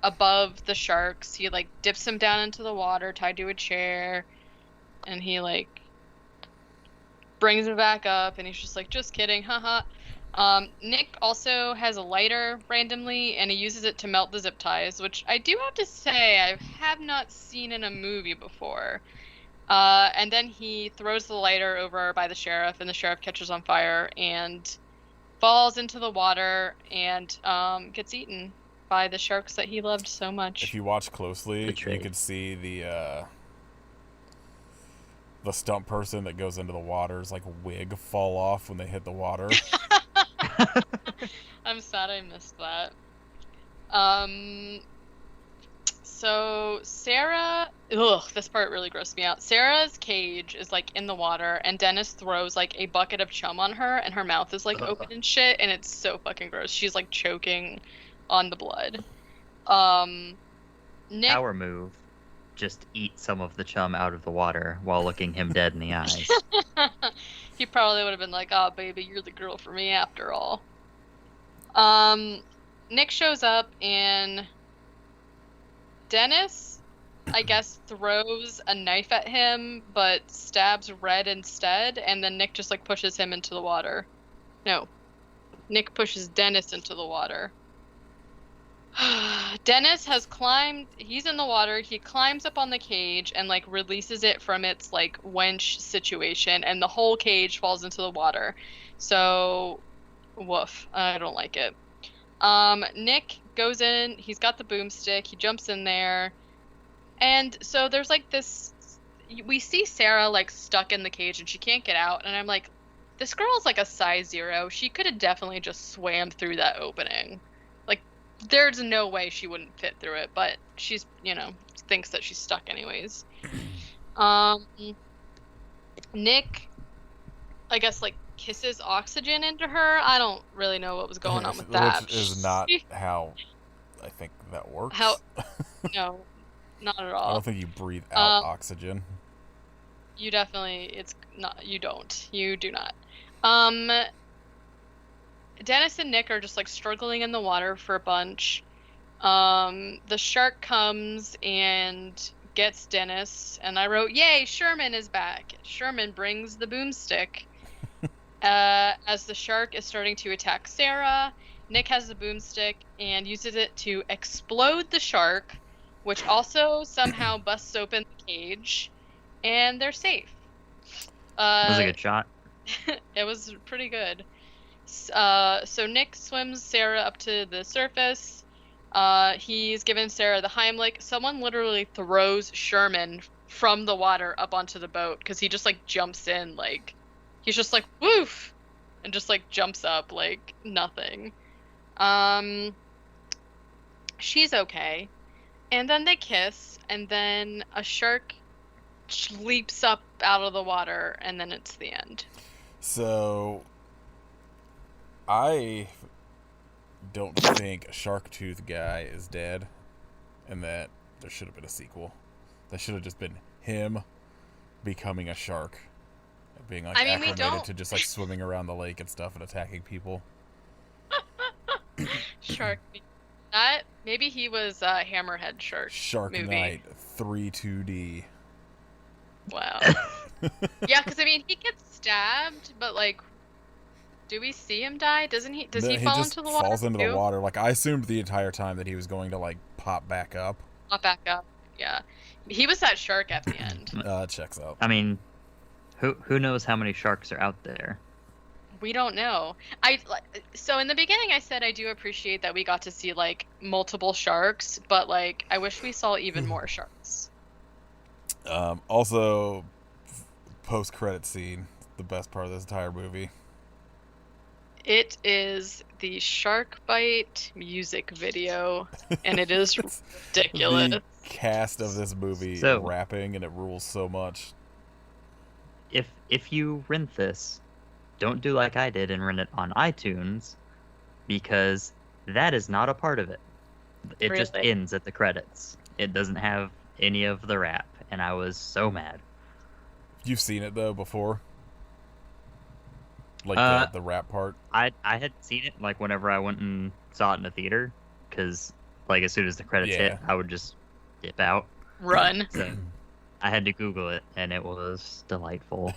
above the sharks. He, like, dips him down into the water, tied to a chair, and he, like, brings him back up, and he's just like, just kidding, haha. Nick also has a lighter randomly, and he uses it to melt the zip ties, which I do have to say I have not seen in a movie before. And then he throws the lighter over by the sheriff, and the sheriff catches on fire and falls into the water and gets eaten by the sharks that he loved so much. If you watch closely, Betrayed. you could see the stunt person that goes into the water's like wig fall off when they hit the water. I'm sad I missed that. So Sarah, this part really grossed me out. Sarah's cage is like in the water, and Dennis throws like a bucket of chum on her, and her mouth is like open and shit, and it's so fucking gross. She's like choking on the blood. Nick... Power move. Just eat some of the chum out of the water while looking him dead in the eyes. He probably would have been like, oh, baby, you're the girl for me after all. Nick shows up, and Dennis, I guess, throws a knife at him, but stabs Red instead, and then Nick just, like, pushes him into the water. No. Nick pushes Dennis into the water. Dennis has climbed, he's in the water, he climbs up on the cage and, like, releases it from its, like, wench situation, and the whole cage falls into the water. So, woof, I don't like it. Nick goes in, he's got the boomstick, he jumps in there, and so there's, like, this, we see Sarah, like, stuck in the cage and she can't get out, and I'm like, this girl is, like, a size 0, she could have definitely just swam through that opening. There's no way she wouldn't fit through it, but she's, thinks that she's stuck anyways. Nick, I guess, like, kisses oxygen into her. I don't really know what was going on with that. Which is not how I think that works. No, not at all. I don't think you breathe out oxygen. You definitely, it's not, you don't. You do not. Dennis and Nick are just, like, struggling in the water for a bunch. The shark comes and gets Dennis, and I wrote, yay, Sherman is back. Sherman brings the boomstick. As the shark is starting to attack Sarah, Nick has the boomstick and uses it to explode the shark, which also somehow busts open the cage, and they're safe. That was a good shot. It was pretty good. So Nick swims Sarah up to the surface. He's given Sarah the Heimlich. Someone literally throws Sherman from the water up onto the boat because he just, like, jumps in, like, he's just like, woof, and just, like, jumps up like nothing. She's okay. And then they kiss, and then a shark leaps up out of the water, and then it's the end. So I don't think Shark Tooth guy is dead, and that there should have been a sequel. That should have just been him becoming a shark, being, like, acclimated to just, like, swimming around the lake and stuff and attacking people. Shark. That maybe he was Hammerhead Shark movie. Knight 3-2D. Wow. Yeah, because I mean he gets stabbed, but, like, do we see him die? Doesn't he? Does he fall into the water? He falls into the water. Like, I assumed the entire time that he was going to, like, pop back up. Pop back up. Yeah, he was that shark at the end. Checks out. I mean, who knows how many sharks are out there? We don't know. So in the beginning I said I do appreciate that we got to see, like, multiple sharks, but, like, I wish we saw even more sharks. Also, post-credit scene the best part of this entire movie. It is the shark bite music video, and it is ridiculous. The cast of this movie rapping, and it rules so much. If you rent this, don't do like I did and rent it on iTunes, because that is not a part of it. It just ends at the credits. It doesn't have any of the rap, and I was so mad. You've seen it though before? Like the rap part? I had seen it like whenever I went and saw it in the theater, because like as soon as the credits hit, I would just dip out. Run. So I had to Google it, and it was delightful.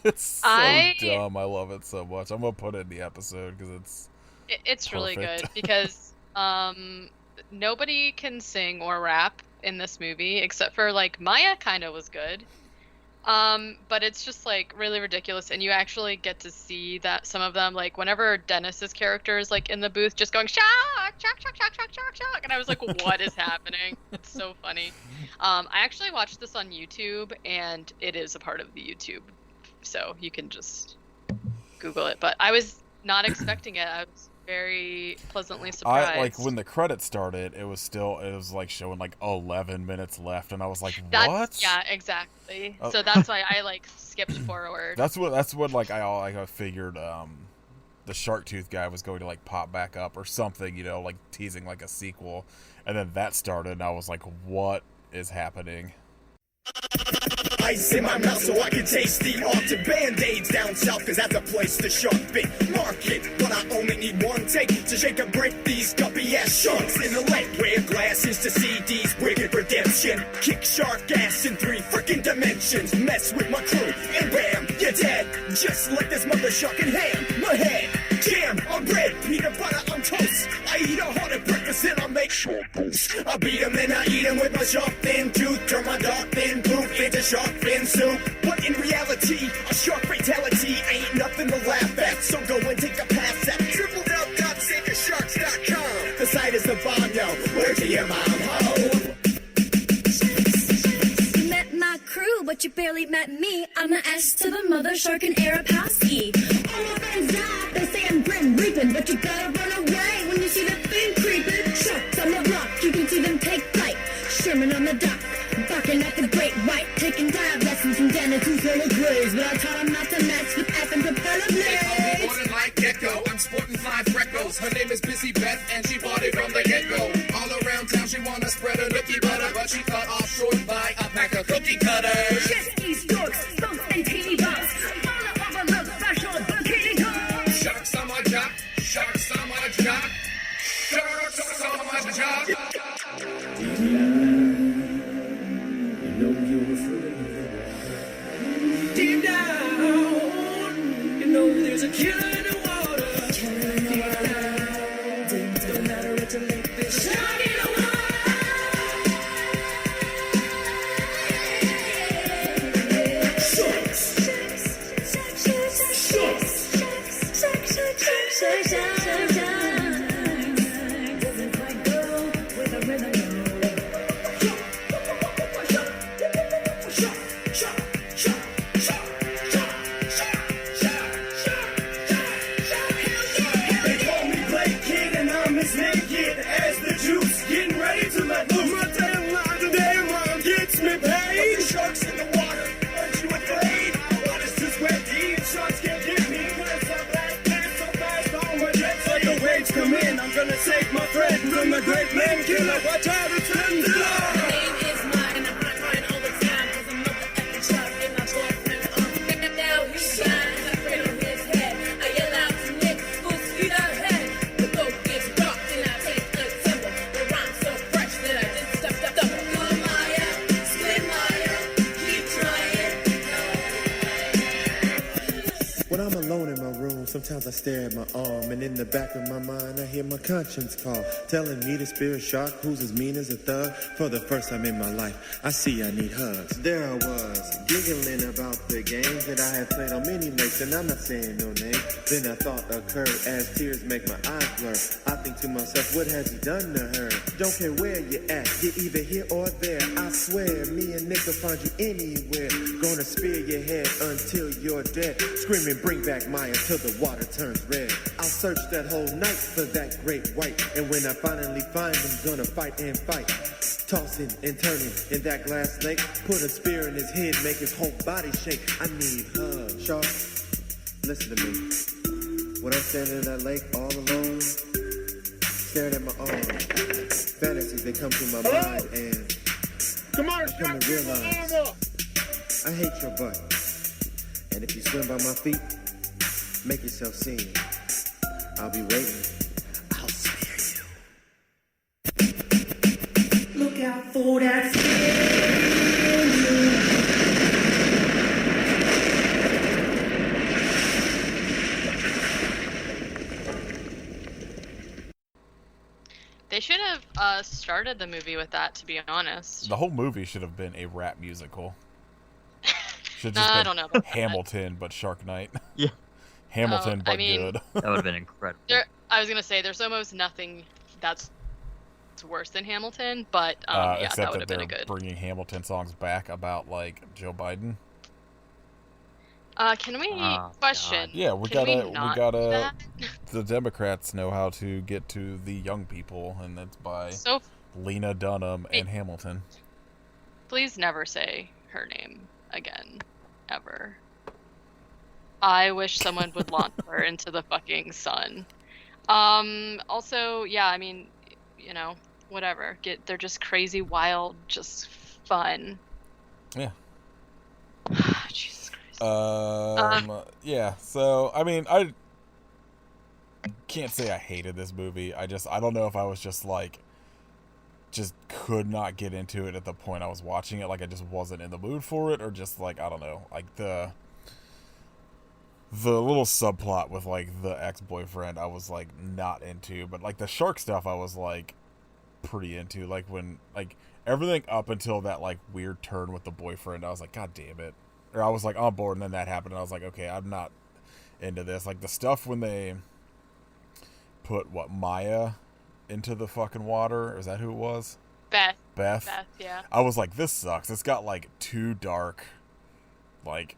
It's so dumb. I love it so much. I'm gonna put it in the episode because it's really good because nobody can sing or rap in this movie except for like Maya kind of was good. But it's just like really ridiculous, and you actually get to see that some of them, like whenever Dennis's character is like in the booth just going shock, shock, shock, shock, shock, shock, shock, and I was like, what is happening? It's so funny. I actually watched this on YouTube, and it is a part of the YouTube, so you can just Google it. But I was not expecting it. I was very pleasantly surprised. Like when the credits started, it was like showing like 11 minutes left, and I was like, what? Yeah, exactly. So that's why I like skipped forward. That's what like I figured the shark tooth guy was going to like pop back up or something, you know, like teasing like a sequel, and then that started, and I was like, what is happening? Ice in my mouth so I can taste the often Band-Aids down south, cause that's a place to sharpen market. But I only need one take to shake and break these guppy ass sharks in the lake. Wear glasses to see these wicked redemption. Kick shark ass in 3 freaking dimensions. Mess with my crew and bam, you're dead. Just like this mother shark and ham. My head, jam on bread, peanut butter on toast. I eat a hearty breakfast and I make shark toast. I beat them and I eat them with my shark fin tooth. Turn my dark fin poop into shark fin soup. But in reality, a shark fatality ain't nothing to laugh at. So go and take a pass at www.saveyoursharks.com. The site is the bomb, yo. Where to your mom, ho? You met my crew, but you barely met me. I'm the S to the mother shark and Arapowski. All my friends die, they say I'm grim reaping, but you gotta run away when you see the thing creeping. Sharks on the block, you can see them take flight. Sherman on the dock, barking at the great white, taking dive lessons from Dennis who's full of graves. But I taught him not to mess with F and propeller blades. Morning like gecko, I'm sporting 5 freckles. Her name is Busy Beth, and she bought it from the get-go. All around town she wanna spread her nookie butter, but she cut off short by a pack of cookie cutters. Jet skis, dorks, stunts, and teeny bops. All over the special bikini tops. Sharks on my job, sharks on my job, sharks on my job. Deep down, you know there's a killer in the water. Don't matter what to make this shark in the Doesn't quite go with a rhythm. Sharks in the water, aren't you afraid? What is this wet deep? Sharks can't get me when it's so fast, so fast on my jets. Like the waves come in, I'm gonna save my friend from the great man killer. Watch out, it's in the law. My name is mine, and I'm not crying all the time, cause I'm not the epic shark in my boyfriend's arm. Now he's blind, I'm afraid on his head. I yell out to Nick, full speed ahead. The boat gets rocked, and I take a tumble. The rhyme's so fresh that I didn't stop. Go Maya, swim Maya. When I'm alone in my room, sometimes I stare at my arm, and in the back of my mind I hear my conscience call, telling me to spirit shark who's as mean as a thug. For the first time in my life, I see I need hugs. There I was, giggling about the games that I had played on many lakes, and I'm not saying no name. Then a thought occurred as tears make my eyes blur. I think to myself, what has he done to her? Don't care where you at, you're either here or there. I swear, me and Nick will find you anywhere. Gonna spear your head until you're dead. Screaming, bring back Maya till the water turns red. I'll search that whole night for that great white. And when I finally find him, gonna fight and fight. Tossing and turning in that glass lake. Put a spear in his head, make his whole body shake. I need hugs. Shark, listen to me. When I'm standing in that lake all alone, staring at my own fantasies, they come to my mind, and I come to realize I hate your butt. And if you swim by my feet, make yourself seen. I'll be waiting. I'll spear you. Look out for that spear. They should have started the movie with that, to be honest. The whole movie should have been a rap musical. Should I just don't know been about Hamilton, but Shark Night. Yeah. Hamilton, but I mean, good. That would have been incredible. I was gonna say there's almost nothing that's worse than Hamilton, but yeah, Except that would have been they're a good. bringing Hamilton songs back about like Joe Biden. Can we Oh, question? God. Yeah, we Can gotta. that? The Democrats know how to get to the young people, and that's by So Lena Dunham and Hamilton. please never say her name again, ever. I wish someone would launch her into the fucking sun. Also, yeah, I mean, you know, whatever. They're just crazy, wild, just fun. Yeah. Jesus Christ. Yeah. So I mean, I can't say I hated this movie. I don't know if I was just could not get into it at the point I was watching it. Like I just wasn't in the mood for it, or just like I don't know, like the little subplot with like the ex-boyfriend I was like not into, but like the shark stuff I was like pretty into. Like when like everything up until that like weird turn with the boyfriend, I was like, God damn it. Or I was like on board, and then that happened, and I was like, okay, I'm not into this. Like the stuff when they put Maya into the fucking water, is that who it was? Beth, yeah. I was like, this sucks. It's got like too dark, like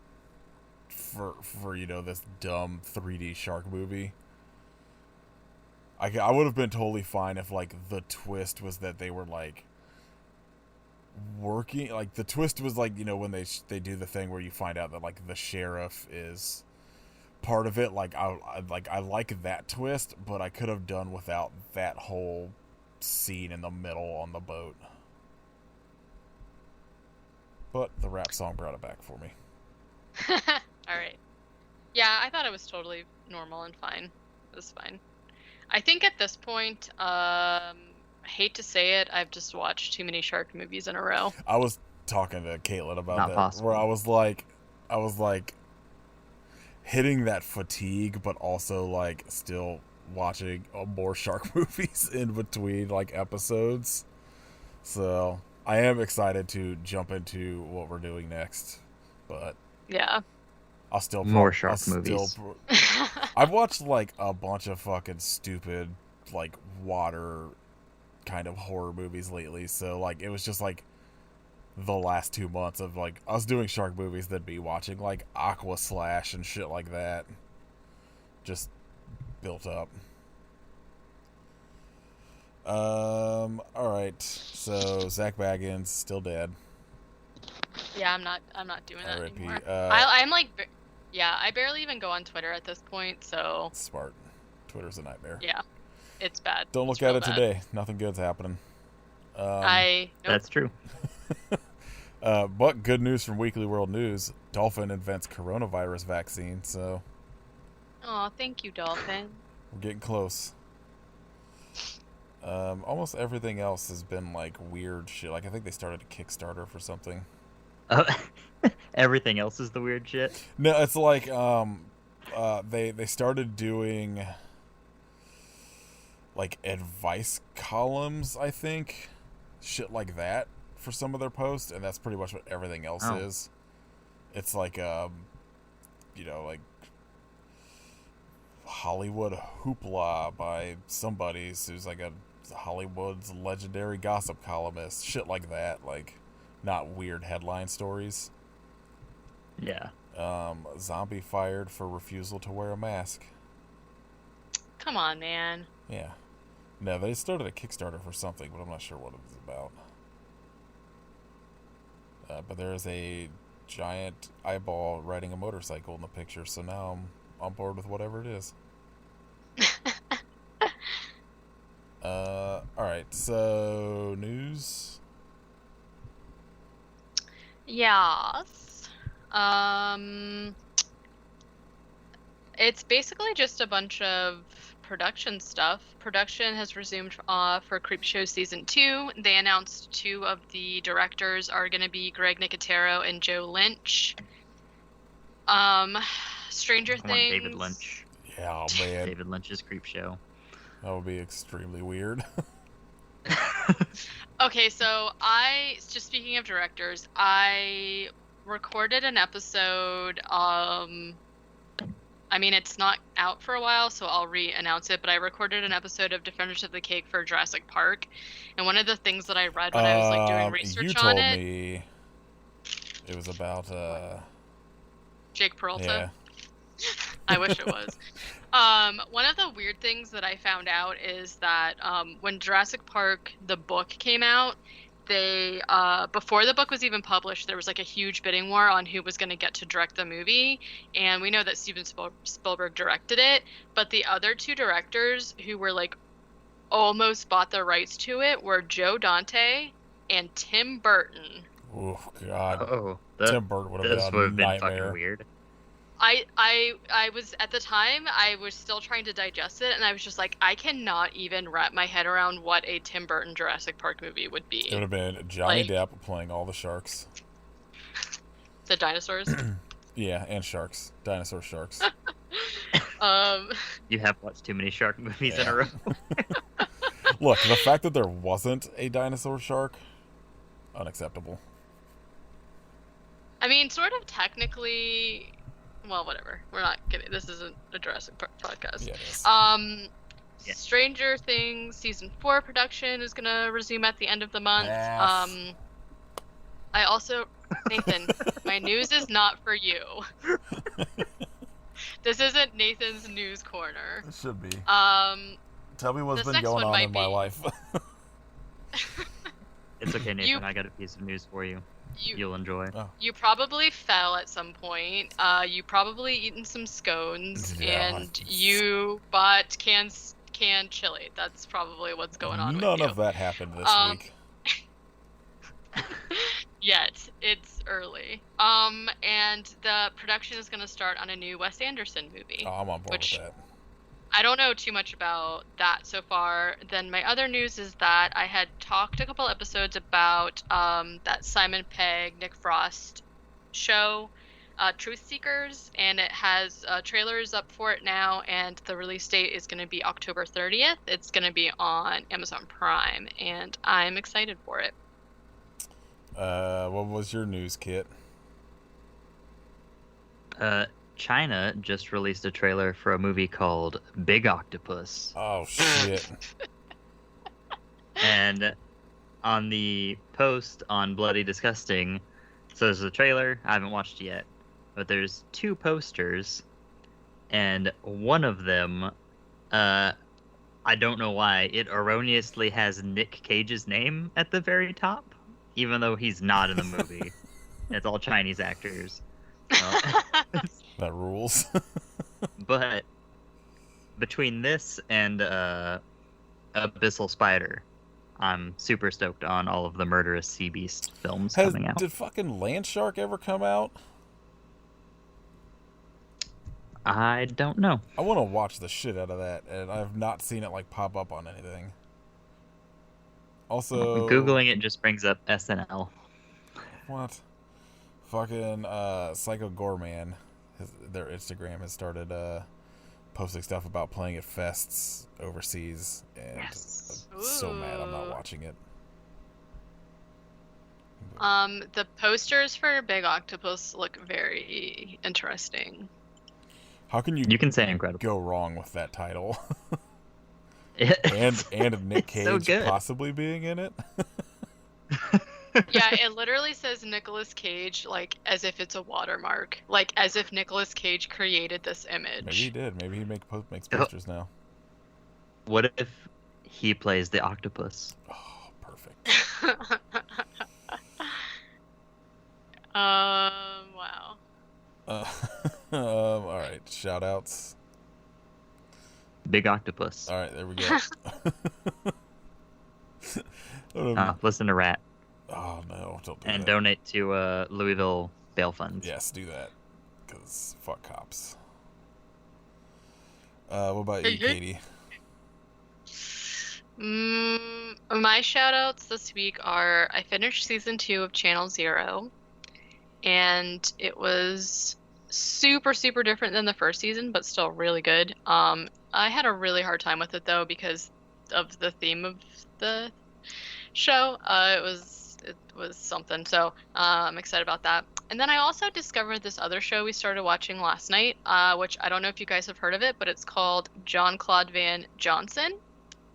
for you know, this dumb 3D shark movie. I would have been totally fine if like the twist was that they were like working, like the twist was like, you know, when they do the thing where you find out that like the sheriff is part of it. Like I like that twist, but I could have done without that whole scene in the middle on the boat. But the rap song brought it back for me. All right. Yeah, I thought it was totally normal and fine. It was fine. I think at this point, I hate to say it, I've just watched too many shark movies in a row. I was talking to Caitlin about Not that, possible. where I was like hitting that fatigue, but also like still watching more shark movies in between like episodes. So I am excited to jump into what we're doing next, but Yeah. I'll still More shark movies. I've watched like a bunch of fucking stupid like water kind of horror movies lately, so like it was just like the last 2 months of like us doing shark movies, then be watching like Aqua Slash and shit like that, just built up. All right, so Zach Baggins still dead. Yeah, I'm not doing that R.I.P. anymore. I'm like, yeah, I barely even go on Twitter at this point, so Smart. Twitter's a nightmare. yeah, it's bad. Don't look It's at real it bad. today. Nothing good's happening. Nope. That's true. But good news from Weekly World News: Dolphin invents coronavirus vaccine. So Oh, thank you, Dolphin. we're getting close. Almost everything else has been like weird shit. Like I think they started a Kickstarter for something. Everything else is the weird shit. No, it's like they started doing like advice columns, I think, shit like that for some of their posts, and that's pretty much what everything else is. It's like you know, like Hollywood Hoopla by somebody who's like a Hollywood's legendary gossip columnist. Shit like that. Like, not weird headline stories. Yeah. Zombie fired for refusal to wear a mask. Come on, man. Yeah. No, they started a Kickstarter for something, but I'm not sure what it's about. But there's a giant eyeball riding a motorcycle in the picture, so now I'm on board with whatever it is. Alright, so news? Yes. It's basically just a bunch of production stuff. Production has resumed for Creepshow Season 2. They announced 2 of the directors are going to be Greg Nicotero and Joe Lynch. Stranger Things. David Lynch. Yeah, man. David Lynch's Creepshow. That would be extremely weird. Okay, so just speaking of directors, I recorded an episode. I mean, it's not out for a while, so I'll re-announce it, but I recorded an episode of Defenders of the Cake for Jurassic Park, and one of the things that I read when I was like doing research on it... You told me it was about, Jake Peralta? Yeah. I wish it was. One of the weird things that I found out is that when Jurassic Park, the book, came out, they before the book was even published, there was like a huge bidding war on who was going to get to direct the movie, and we know that Steven Spielberg directed it, but the other 2 directors who were like almost bought the rights to it were Joe Dante and Tim Burton. Oh God! Oh, Tim Burton would have been a nightmare. Fucking weird. I was, at the time, I was still trying to digest it, and I was just like, I cannot even wrap my head around what a Tim Burton Jurassic Park movie would be. It would have been Johnny Depp playing all the sharks. The dinosaurs? Yeah, and sharks. Dinosaur sharks. You have watched too many shark movies in a row. Look, the fact that there wasn't a dinosaur shark, unacceptable. I mean, sort of technically... Well, whatever. We're not getting... This isn't a Jurassic Park podcast. Yeah, Stranger Things Season 4 production is going to resume at the end of the month. Yes. I also... Nathan, my news is not for you. This isn't Nathan's news corner. It should be. Tell me what's been going on in my life. It's okay, Nathan. I got a piece of news for you. You'll enjoy. Oh. You probably fell at some point. You probably eaten some scones, and you bought canned chili. That's probably what's going on with you. None of that happened this week. Yet. It's early. And the production is going to start on a new Wes Anderson movie. Oh, I'm on board with that. I don't know too much about that so far. Then my other news is that I had talked a couple episodes about that Simon Pegg, Nick Frost show, Truth Seekers, and it has trailers up for it now, and the release date is going to be October 30th. It's going to be on Amazon Prime, and I'm excited for it. What was your news, Kit? China just released a trailer for a movie called Big Octopus. Oh, shit. And on the post on Bloody Disgusting, so there's a trailer, I haven't watched it yet, but there's 2 posters, and one of them, I don't know why, it erroneously has Nick Cage's name at the very top, even though he's not in the movie. It's all Chinese actors. That rules. But between this and Abyssal Spider, I'm super stoked on all of the murderous sea beast films coming out. Did fucking Land Shark ever come out? I don't know. I want to watch the shit out of that, and I've not seen it like pop up on anything. Also, Googling it just brings up SNL. What? Fucking Psycho Gorman, their Instagram has started posting stuff about playing at fests overseas, and Yes. I'm so mad I'm not watching it. The posters for Big Octopus look very interesting. How can You can say incredible. go wrong with that title? It's- and Nick it's so Cage good. possibly being in it? Yeah, it literally says Nicolas Cage, like, as if it's a watermark. Like, as if Nicolas Cage created this image. Maybe he did. Maybe he makes posters now. What if he plays the octopus? Oh, perfect. Wow. All right, shout outs. Big octopus. All right, there we go. Listen to Rat. Oh no, don't do And that. donate to Louisville bail funds. Yes, do that. Because fuck cops. What about you, Katie? My shout outs this week are I finished season 2 of Channel Zero, and it was super, super different than the first season, but still really good. I had a really hard time with it though because of the theme of the show. It was something, so I'm excited about that. And then I also discovered this other show we started watching last night, which I don't know if you guys have heard of it, but it's called Jean-Claude Van Johnson.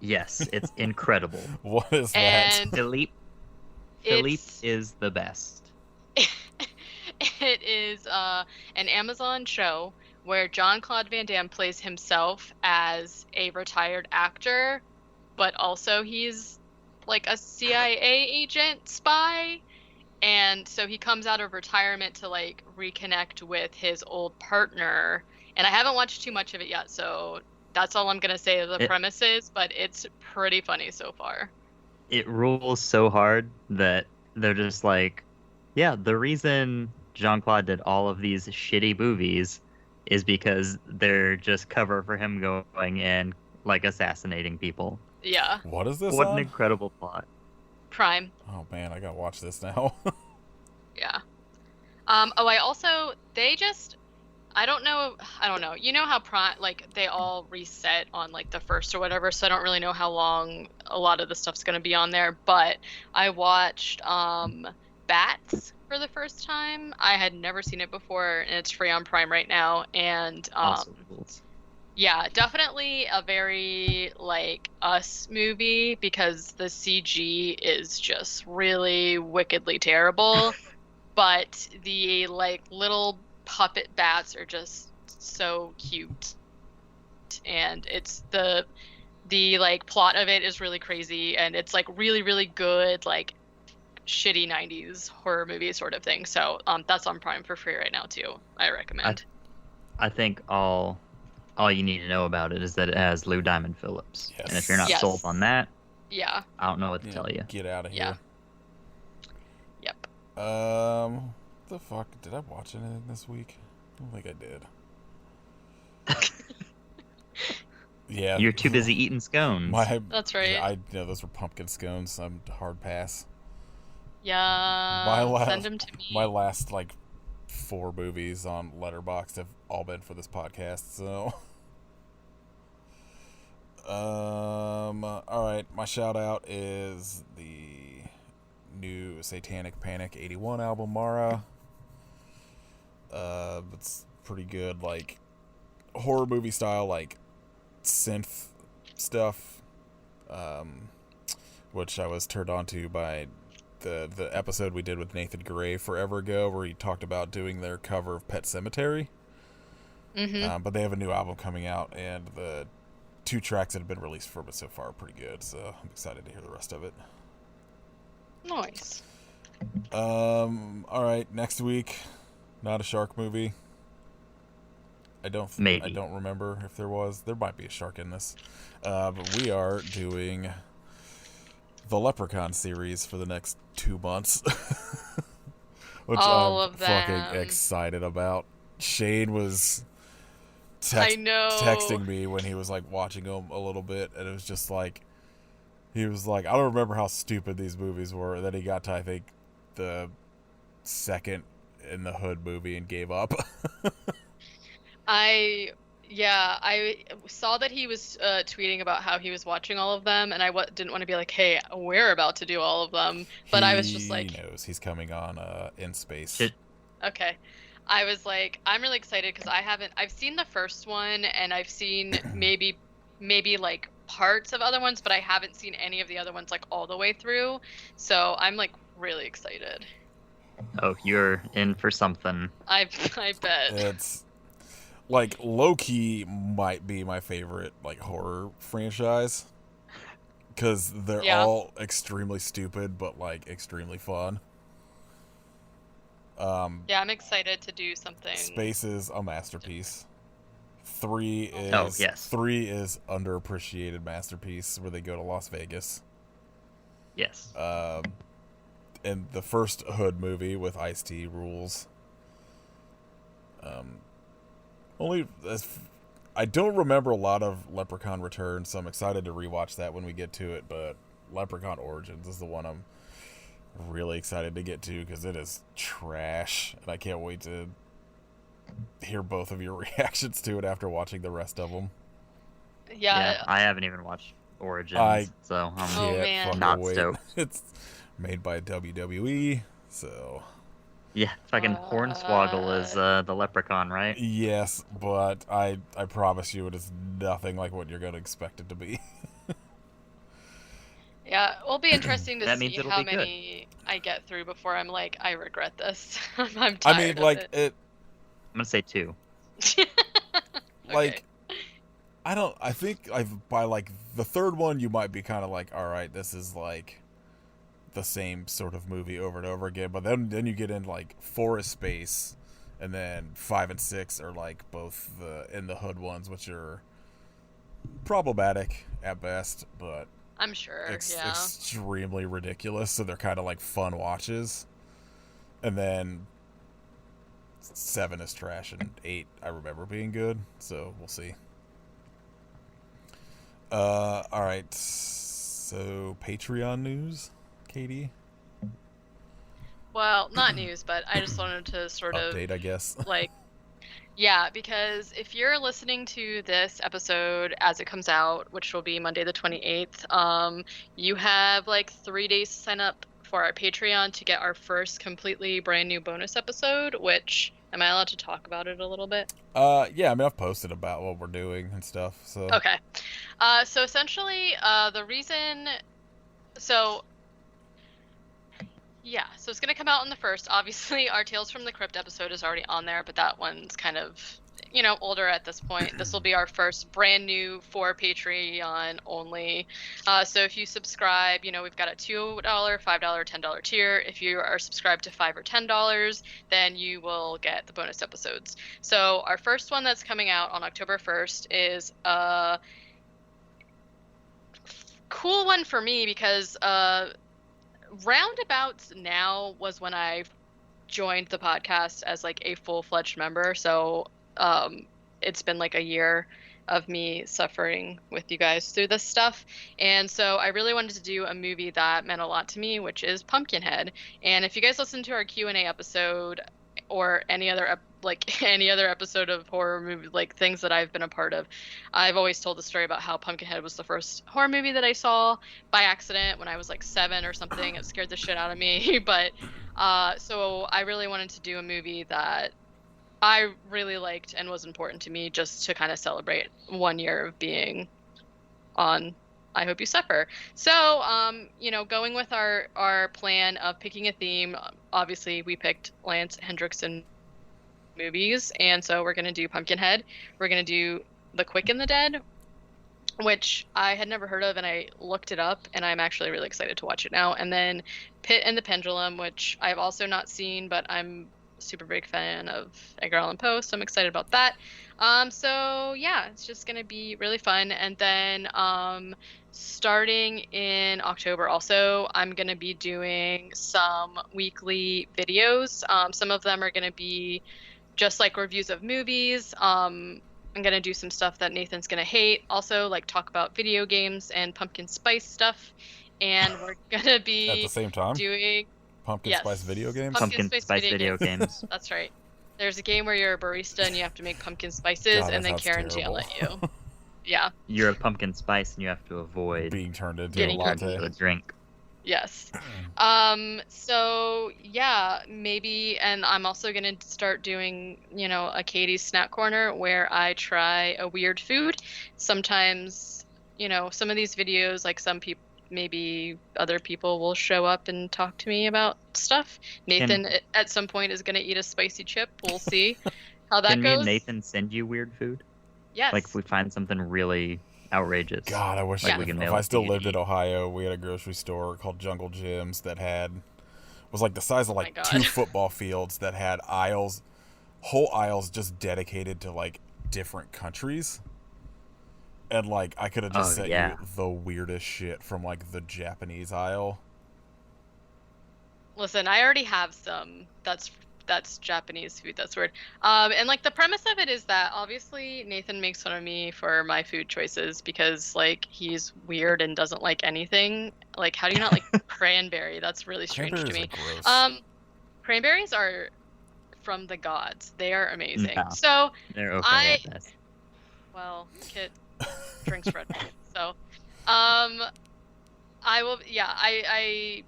Yes, it's incredible. What is that? And Philippe is the best. it is an Amazon show where Jean-Claude Van Damme plays himself as a retired actor, but also he's like a CIA agent spy. And so he comes out of retirement to like reconnect with his old partner. And I haven't watched too much of it yet, so that's all I'm gonna say the premise is, but it's pretty funny so far. It rules so hard that they're just like, yeah, the reason Jean-Claude did all of these shitty movies is because they're just cover for him going and like assassinating people. Yeah. What is this? What on? an incredible plot. Prime. Oh man, I gotta watch this now. Yeah. I also I don't know. You know how Prime, like, they all reset on like the first or whatever, so I don't really know how long a lot of the stuff's gonna be on there. But I watched Bats for the first time. I had never seen it before, and it's free on Prime right now. And Awesome. yeah, definitely a very like Us movie because the CG is just really wickedly terrible. But the like little puppet bats are just so cute, and it's the like plot of it is really crazy, and it's like really, really good, like shitty 90s horror movie sort of thing. So that's on Prime for free right now too. I recommend. I think all you need to know about it is that it has Lou Diamond Phillips. Yes. And if you're not Yes. sold on that, Yeah. I don't know what to tell you. Get out of Yeah. here. Yep. What the fuck? Did I watch anything this week? I don't think I did. Yeah. You're too busy eating scones. That's right. Yeah, those were pumpkin scones. I'm hard pass. Yeah. Send them to me. My last like 4 movies on Letterboxd have all been for this podcast. So. All right. My shout out is the new Satanic Panic 81 album, Mara. It's pretty good, like horror movie style, like synth stuff, which I was turned on to by the episode we did with Nathan Gray forever ago, where he talked about doing their cover of Pet Sematary. Mm-hmm. But they have a new album coming out, and the 2 tracks that have been released from it so far are pretty good, so I'm excited to hear the rest of it. Nice. All right, next week, not a shark movie. I don't remember if there was. There might be a shark in this. But we are doing the Leprechaun series for the next 2 months. Which All I'm of them. fucking excited about. Shane was I know. texting me when he was like watching them a little bit, and it was just like, he was like, I don't remember how stupid these movies were. And then he got to, I think, the second in the Hood movie and gave up. I saw that he was tweeting about how he was watching all of them, and I didn't want to be like, hey, we're about to do all of them. But I was just like, he knows he's coming on In Space. Shit. okay. I was like, I'm really excited because I've seen the first one and I've seen maybe like parts of other ones, but I haven't seen any of the other ones like all the way through. So I'm like really excited. Oh, you're in for something. I bet. It's like low-key might be my favorite like horror franchise because they're all extremely stupid but like extremely fun. Yeah, I'm excited to do something. Space is a masterpiece. 3 is underappreciated masterpiece where they go to Las Vegas. Yes. And the first Hood movie with Ice-T rules. I don't remember a lot of Leprechaun Returns, so I'm excited to rewatch that when we get to it. But Leprechaun Origins is the one I'm really excited to get to because it is trash, and I can't wait to hear both of your reactions to it after watching the rest of them. Yeah, I haven't even watched Origins, so I'm not stoked. It's made by WWE, so yeah, fucking Hornswoggle is the Leprechaun, right? Yes, but I promise you, it is nothing like what you're gonna expect it to be. Yeah, it'll be interesting to see how many I get through before I'm like, I regret this. I'm tired of it. I'm gonna say 2. Like, okay. I think by like the third one, you might be kind of like, all right, this is like the same sort of movie over and over again. But then you get into like Forest Space, and then 5 and 6 are like both in the Hood ones, which are problematic at best, but I'm sure, extremely ridiculous. So they're kind of like fun watches. And then 7 is trash, and 8 I remember being good. So we'll see. All right. So Patreon news, Katie. Well, not news, but I just wanted to sort of update, I guess. Like, yeah, because if you're listening to this episode as it comes out, which will be Monday the 28th, you have like 3 days to sign up for our Patreon to get our first completely brand new bonus episode, which, am I allowed to talk about it a little bit? Yeah, I mean, I've posted about what we're doing and stuff, so. Okay. So essentially, the reason, so it's going to come out on the 1st. Obviously, our Tales from the Crypt episode is already on there, but that one's kind of, older at this point. This will be our first brand new for Patreon only. So if you subscribe, we've got a $2, $5, $10 tier. If you are subscribed to $5 or $10, then you will get the bonus episodes. So our first one that's coming out on October 1st is a cool one for me because roundabouts now was when I joined the podcast as like a full-fledged member. So it's been like a year of me suffering with you guys through this stuff. And so I really wanted to do a movie that meant a lot to me, which is Pumpkinhead. And if you guys listen to our Q&A episode or any other episode of horror movie, like things that I've been a part of, I've always told the story about how Pumpkinhead was the first horror movie that I saw by accident when I was like 7 or something. It scared the shit out of me. But so I really wanted to do a movie that I really liked and was important to me, just to kind of celebrate 1 year of being on I Hope You Suffer. So, going with our plan of picking a theme, obviously we picked Lance Hendrickson movies, and so we're going to do Pumpkinhead. We're going to do The Quick and the Dead, which I had never heard of, and I looked it up, and I'm actually really excited to watch it now. And then Pit and the Pendulum, which I've also not seen, but I'm super big fan of Edgar Allan Poe, so I'm excited about that. So yeah, it's just gonna be really fun. And then starting in October also, I'm gonna be doing some weekly videos. Some of them are gonna be just like reviews of movies. I'm gonna do some stuff that Nathan's gonna hate, also like talk about video games and pumpkin spice stuff. And we're gonna be at the same time doing Spice video games? Pumpkin Spice video games. That's right. There's a game where you're a barista and you have to make pumpkin spices, God, and then Karen's yell at you. Yeah. You're a pumpkin spice and you have to avoid being turned into a latte. A drink. Yes. So yeah, maybe, and I'm also gonna start doing, a Katie's Snack Corner where I try a weird food. Sometimes, some of these videos, like some people, maybe other people will show up and talk to me about stuff. Nathan at some point is gonna eat a spicy chip. We'll see how that Can me and goes. Nathan send you weird food? Yes. Like if we find something really outrageous. God, I wish like if I still lived in Ohio, we had a grocery store called Jungle Gyms that was like the size of like 2 football fields that had whole aisles just dedicated to like different countries. And like I could have just sent you the weirdest shit from like the Japanese aisle. Listen, I already have some. That's Japanese food. That's weird. And like the premise of it is that obviously Nathan makes fun of me for my food choices because like he's weird and doesn't like anything. Like, how do you not like cranberry? That's really strange to me. Cranberries are from the gods. They are amazing. No, so they're okay at best. Well, Kit drinks Red Bull, so I will. Yeah, I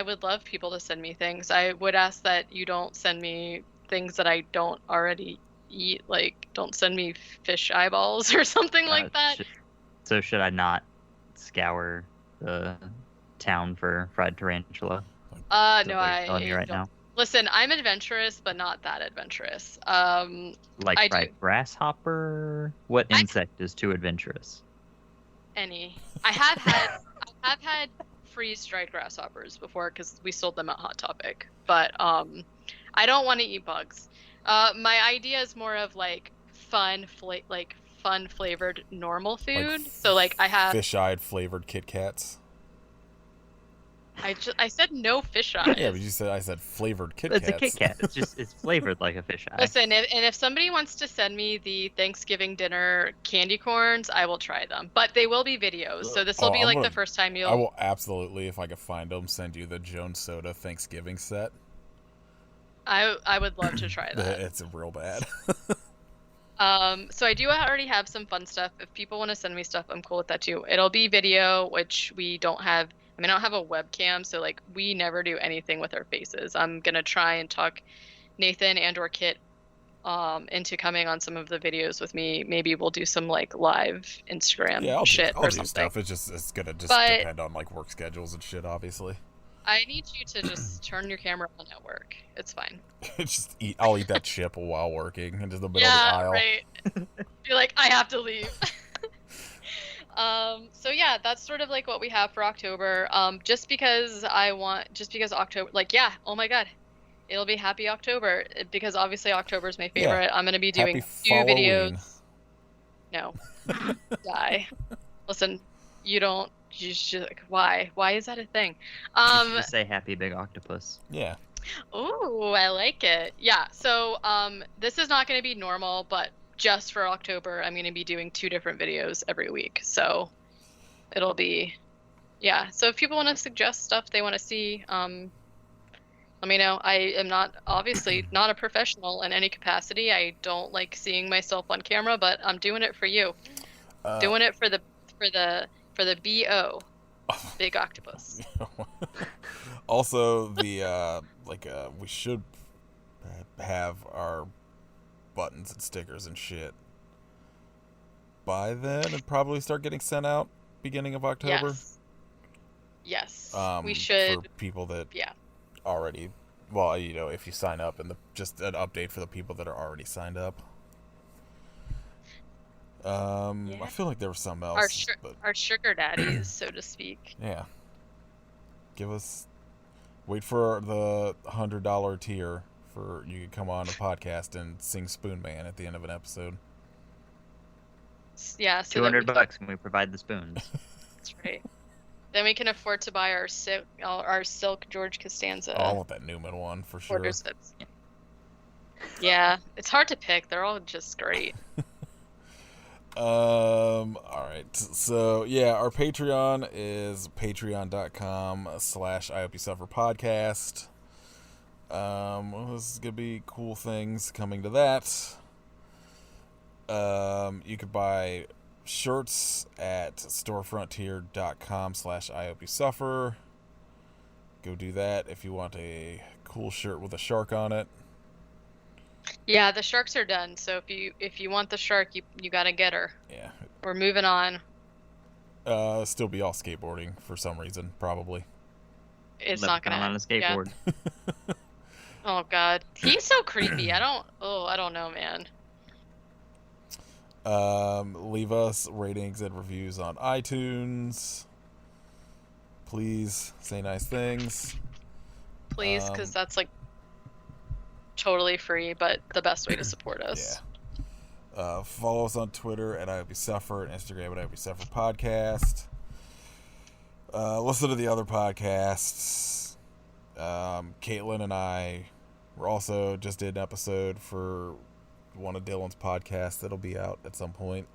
would love people to send me things. I would ask that you don't send me things that I don't already eat. Like, don't send me fish eyeballs or something like that. So should I not scour the town for fried tarantula? No, I telling me right now. Listen, I'm adventurous, but not that adventurous. Like fried grasshopper? What insect is too adventurous? Any. I have had freeze-dried grasshoppers before because we sold them at Hot Topic, but I don't want to eat bugs. My idea is more of like fun flavored normal food. So like I have fish-eyed flavored Kit Kats. I said no fish eyes. Yeah, but I said flavored Kit Kats. It's a Kit Kat. It's flavored like a fish eye. Listen, if somebody wants to send me the Thanksgiving dinner candy corns, I will try them. But they will be videos, so this will be like the first time I will absolutely, if I can find them, send you the Jones Soda Thanksgiving set. I would love to try that. It's real bad. So I do already have some fun stuff. If people want to send me stuff, I'm cool with that too. It'll be video, which we don't have. I don't have a webcam, so like we never do anything with our faces. I'm gonna try and talk Nathan and or Kit into coming on some of the videos with me. Maybe we'll do some like live Instagram I'll shit do or something. Stuff. It's gonna depend on like work schedules and shit, obviously. I need you to just turn your camera on at work. It's fine. I'll eat that chip while working into the middle of the aisle. Right. Be like, I have to leave. So yeah, that's sort of like what we have for October. Just because October, like, yeah, oh my God, it'll be Happy October because obviously October is my favorite. Yeah. I'm going to be doing 2 videos. No, die. Listen, you should, why is that a thing? You should just say Happy Big Octopus. Yeah. Ooh, I like it. Yeah. So, this is not going to be normal, but just for October, I'm going to be doing 2 different videos every week. So it'll be, yeah. So if people want to suggest stuff they want to see, let me know. I am obviously not a professional in any capacity. I don't like seeing myself on camera, but I'm doing it for you. Doing it for the BO, Big Octopus. Also, we should have our buttons and stickers and shit by then and probably start getting sent out beginning of October. Yes. We should. For people that already, well, if you sign up, and just an update for the people that are already signed up. I feel like there was something else. Our sugar daddies, so to speak. Yeah. Wait for the $100 tier for you can come on a podcast and sing Spoon Man at the end of an episode. Yeah, so $200 and we provide the spoons. That's right. Then we can afford to buy our silk George Costanza. Oh, I want that Newman one for sure. Yeah, it's hard to pick. They're all just great. Alright, so yeah, our Patreon is patreon.com/I Hope You Suffer podcast. There's gonna be cool things coming to that. You could buy shirts at storefrontier.com/I Hope You Suffer. go do that. If you want a cool shirt with a shark on it. Yeah, the sharks are done. So if you want the shark, you gotta get her. Yeah. We're moving on. Still be all skateboarding for some reason, probably. It's not gonna on a skateboard. Yeah. Oh God, he's so creepy. I don't know, man. Leave us ratings and reviews on iTunes. Please say nice things. Please, because that's like totally free, but the best way to support us. Yeah. Follow us on Twitter at IOBSuffer and Instagram at IOBSuffer Podcast. Listen to the other podcasts. Caitlin and I were also just did an episode for one of Dylan's podcasts that'll be out at some point.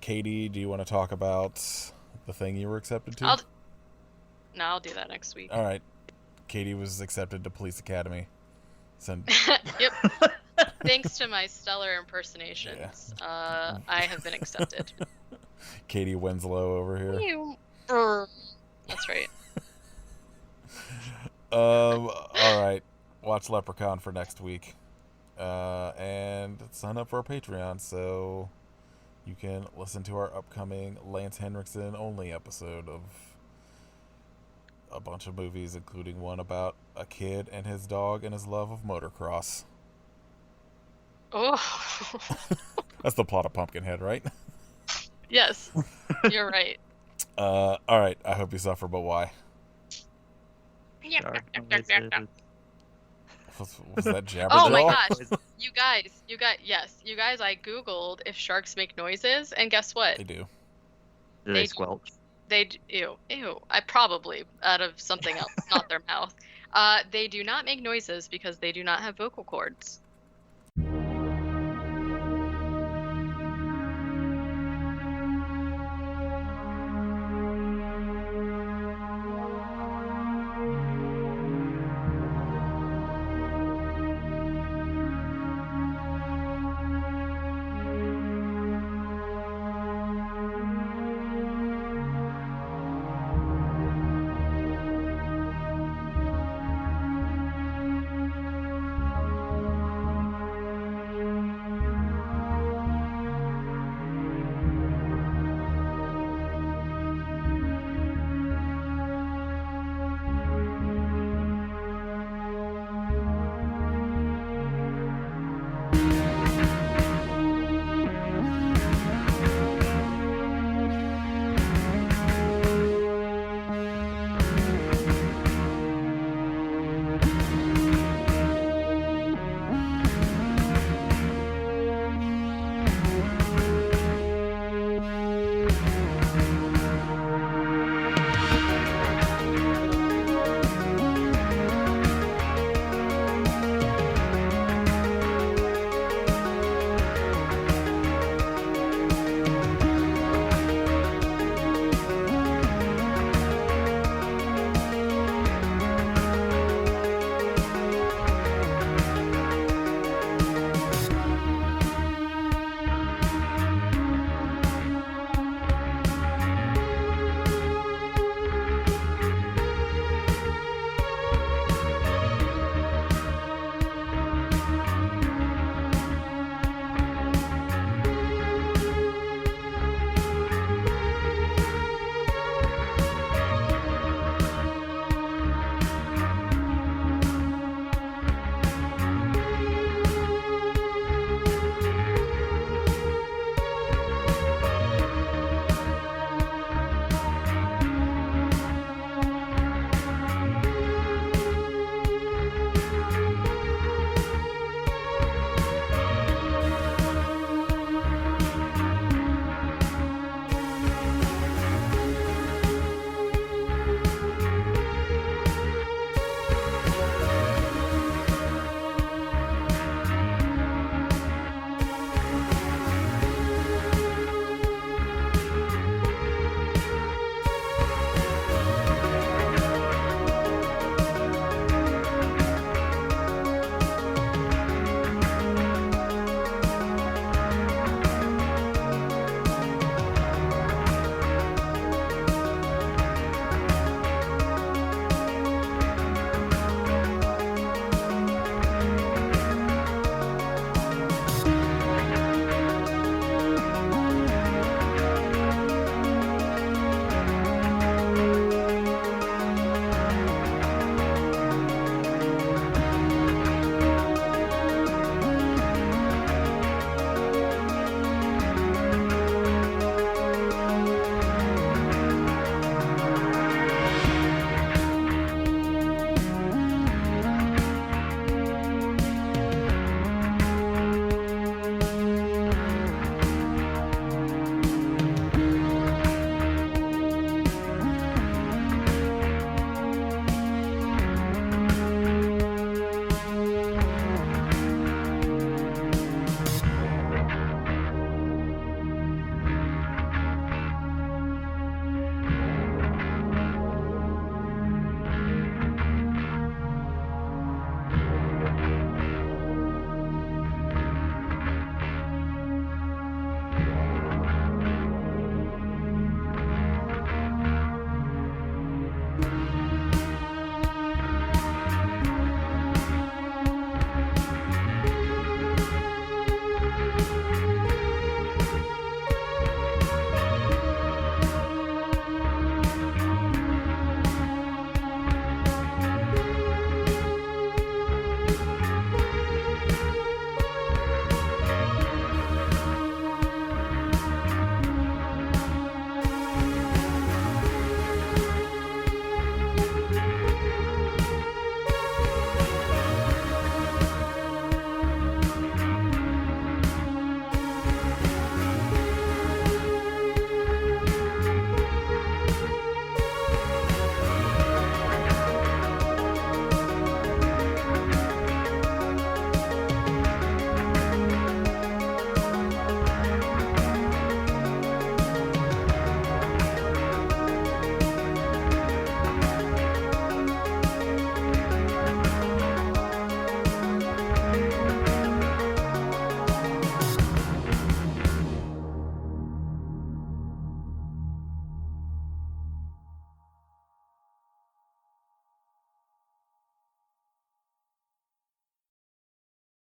Katie, do you want to talk about the thing you were accepted to? I'll do that next week. All right. Katie was accepted to Police Academy. Yep. Thanks to my stellar impersonations, I have been accepted. Katie Winslow over here. That's right. All right. Watch Leprechaun for next week. And sign up for our Patreon so you can listen to our upcoming Lance Henriksen only episode of a bunch of movies, including one about a kid and his dog and his love of motocross. Oh. That's the plot of Pumpkinhead, right? Yes, you're right. All right. I hope you suffer, but why? Was that Jabberjaw? Oh my gosh, you guys, I googled if sharks make noises, and guess what? They do. Do they squelch? Ew. I probably out of something else, not their mouth. They do not make noises because they do not have vocal cords.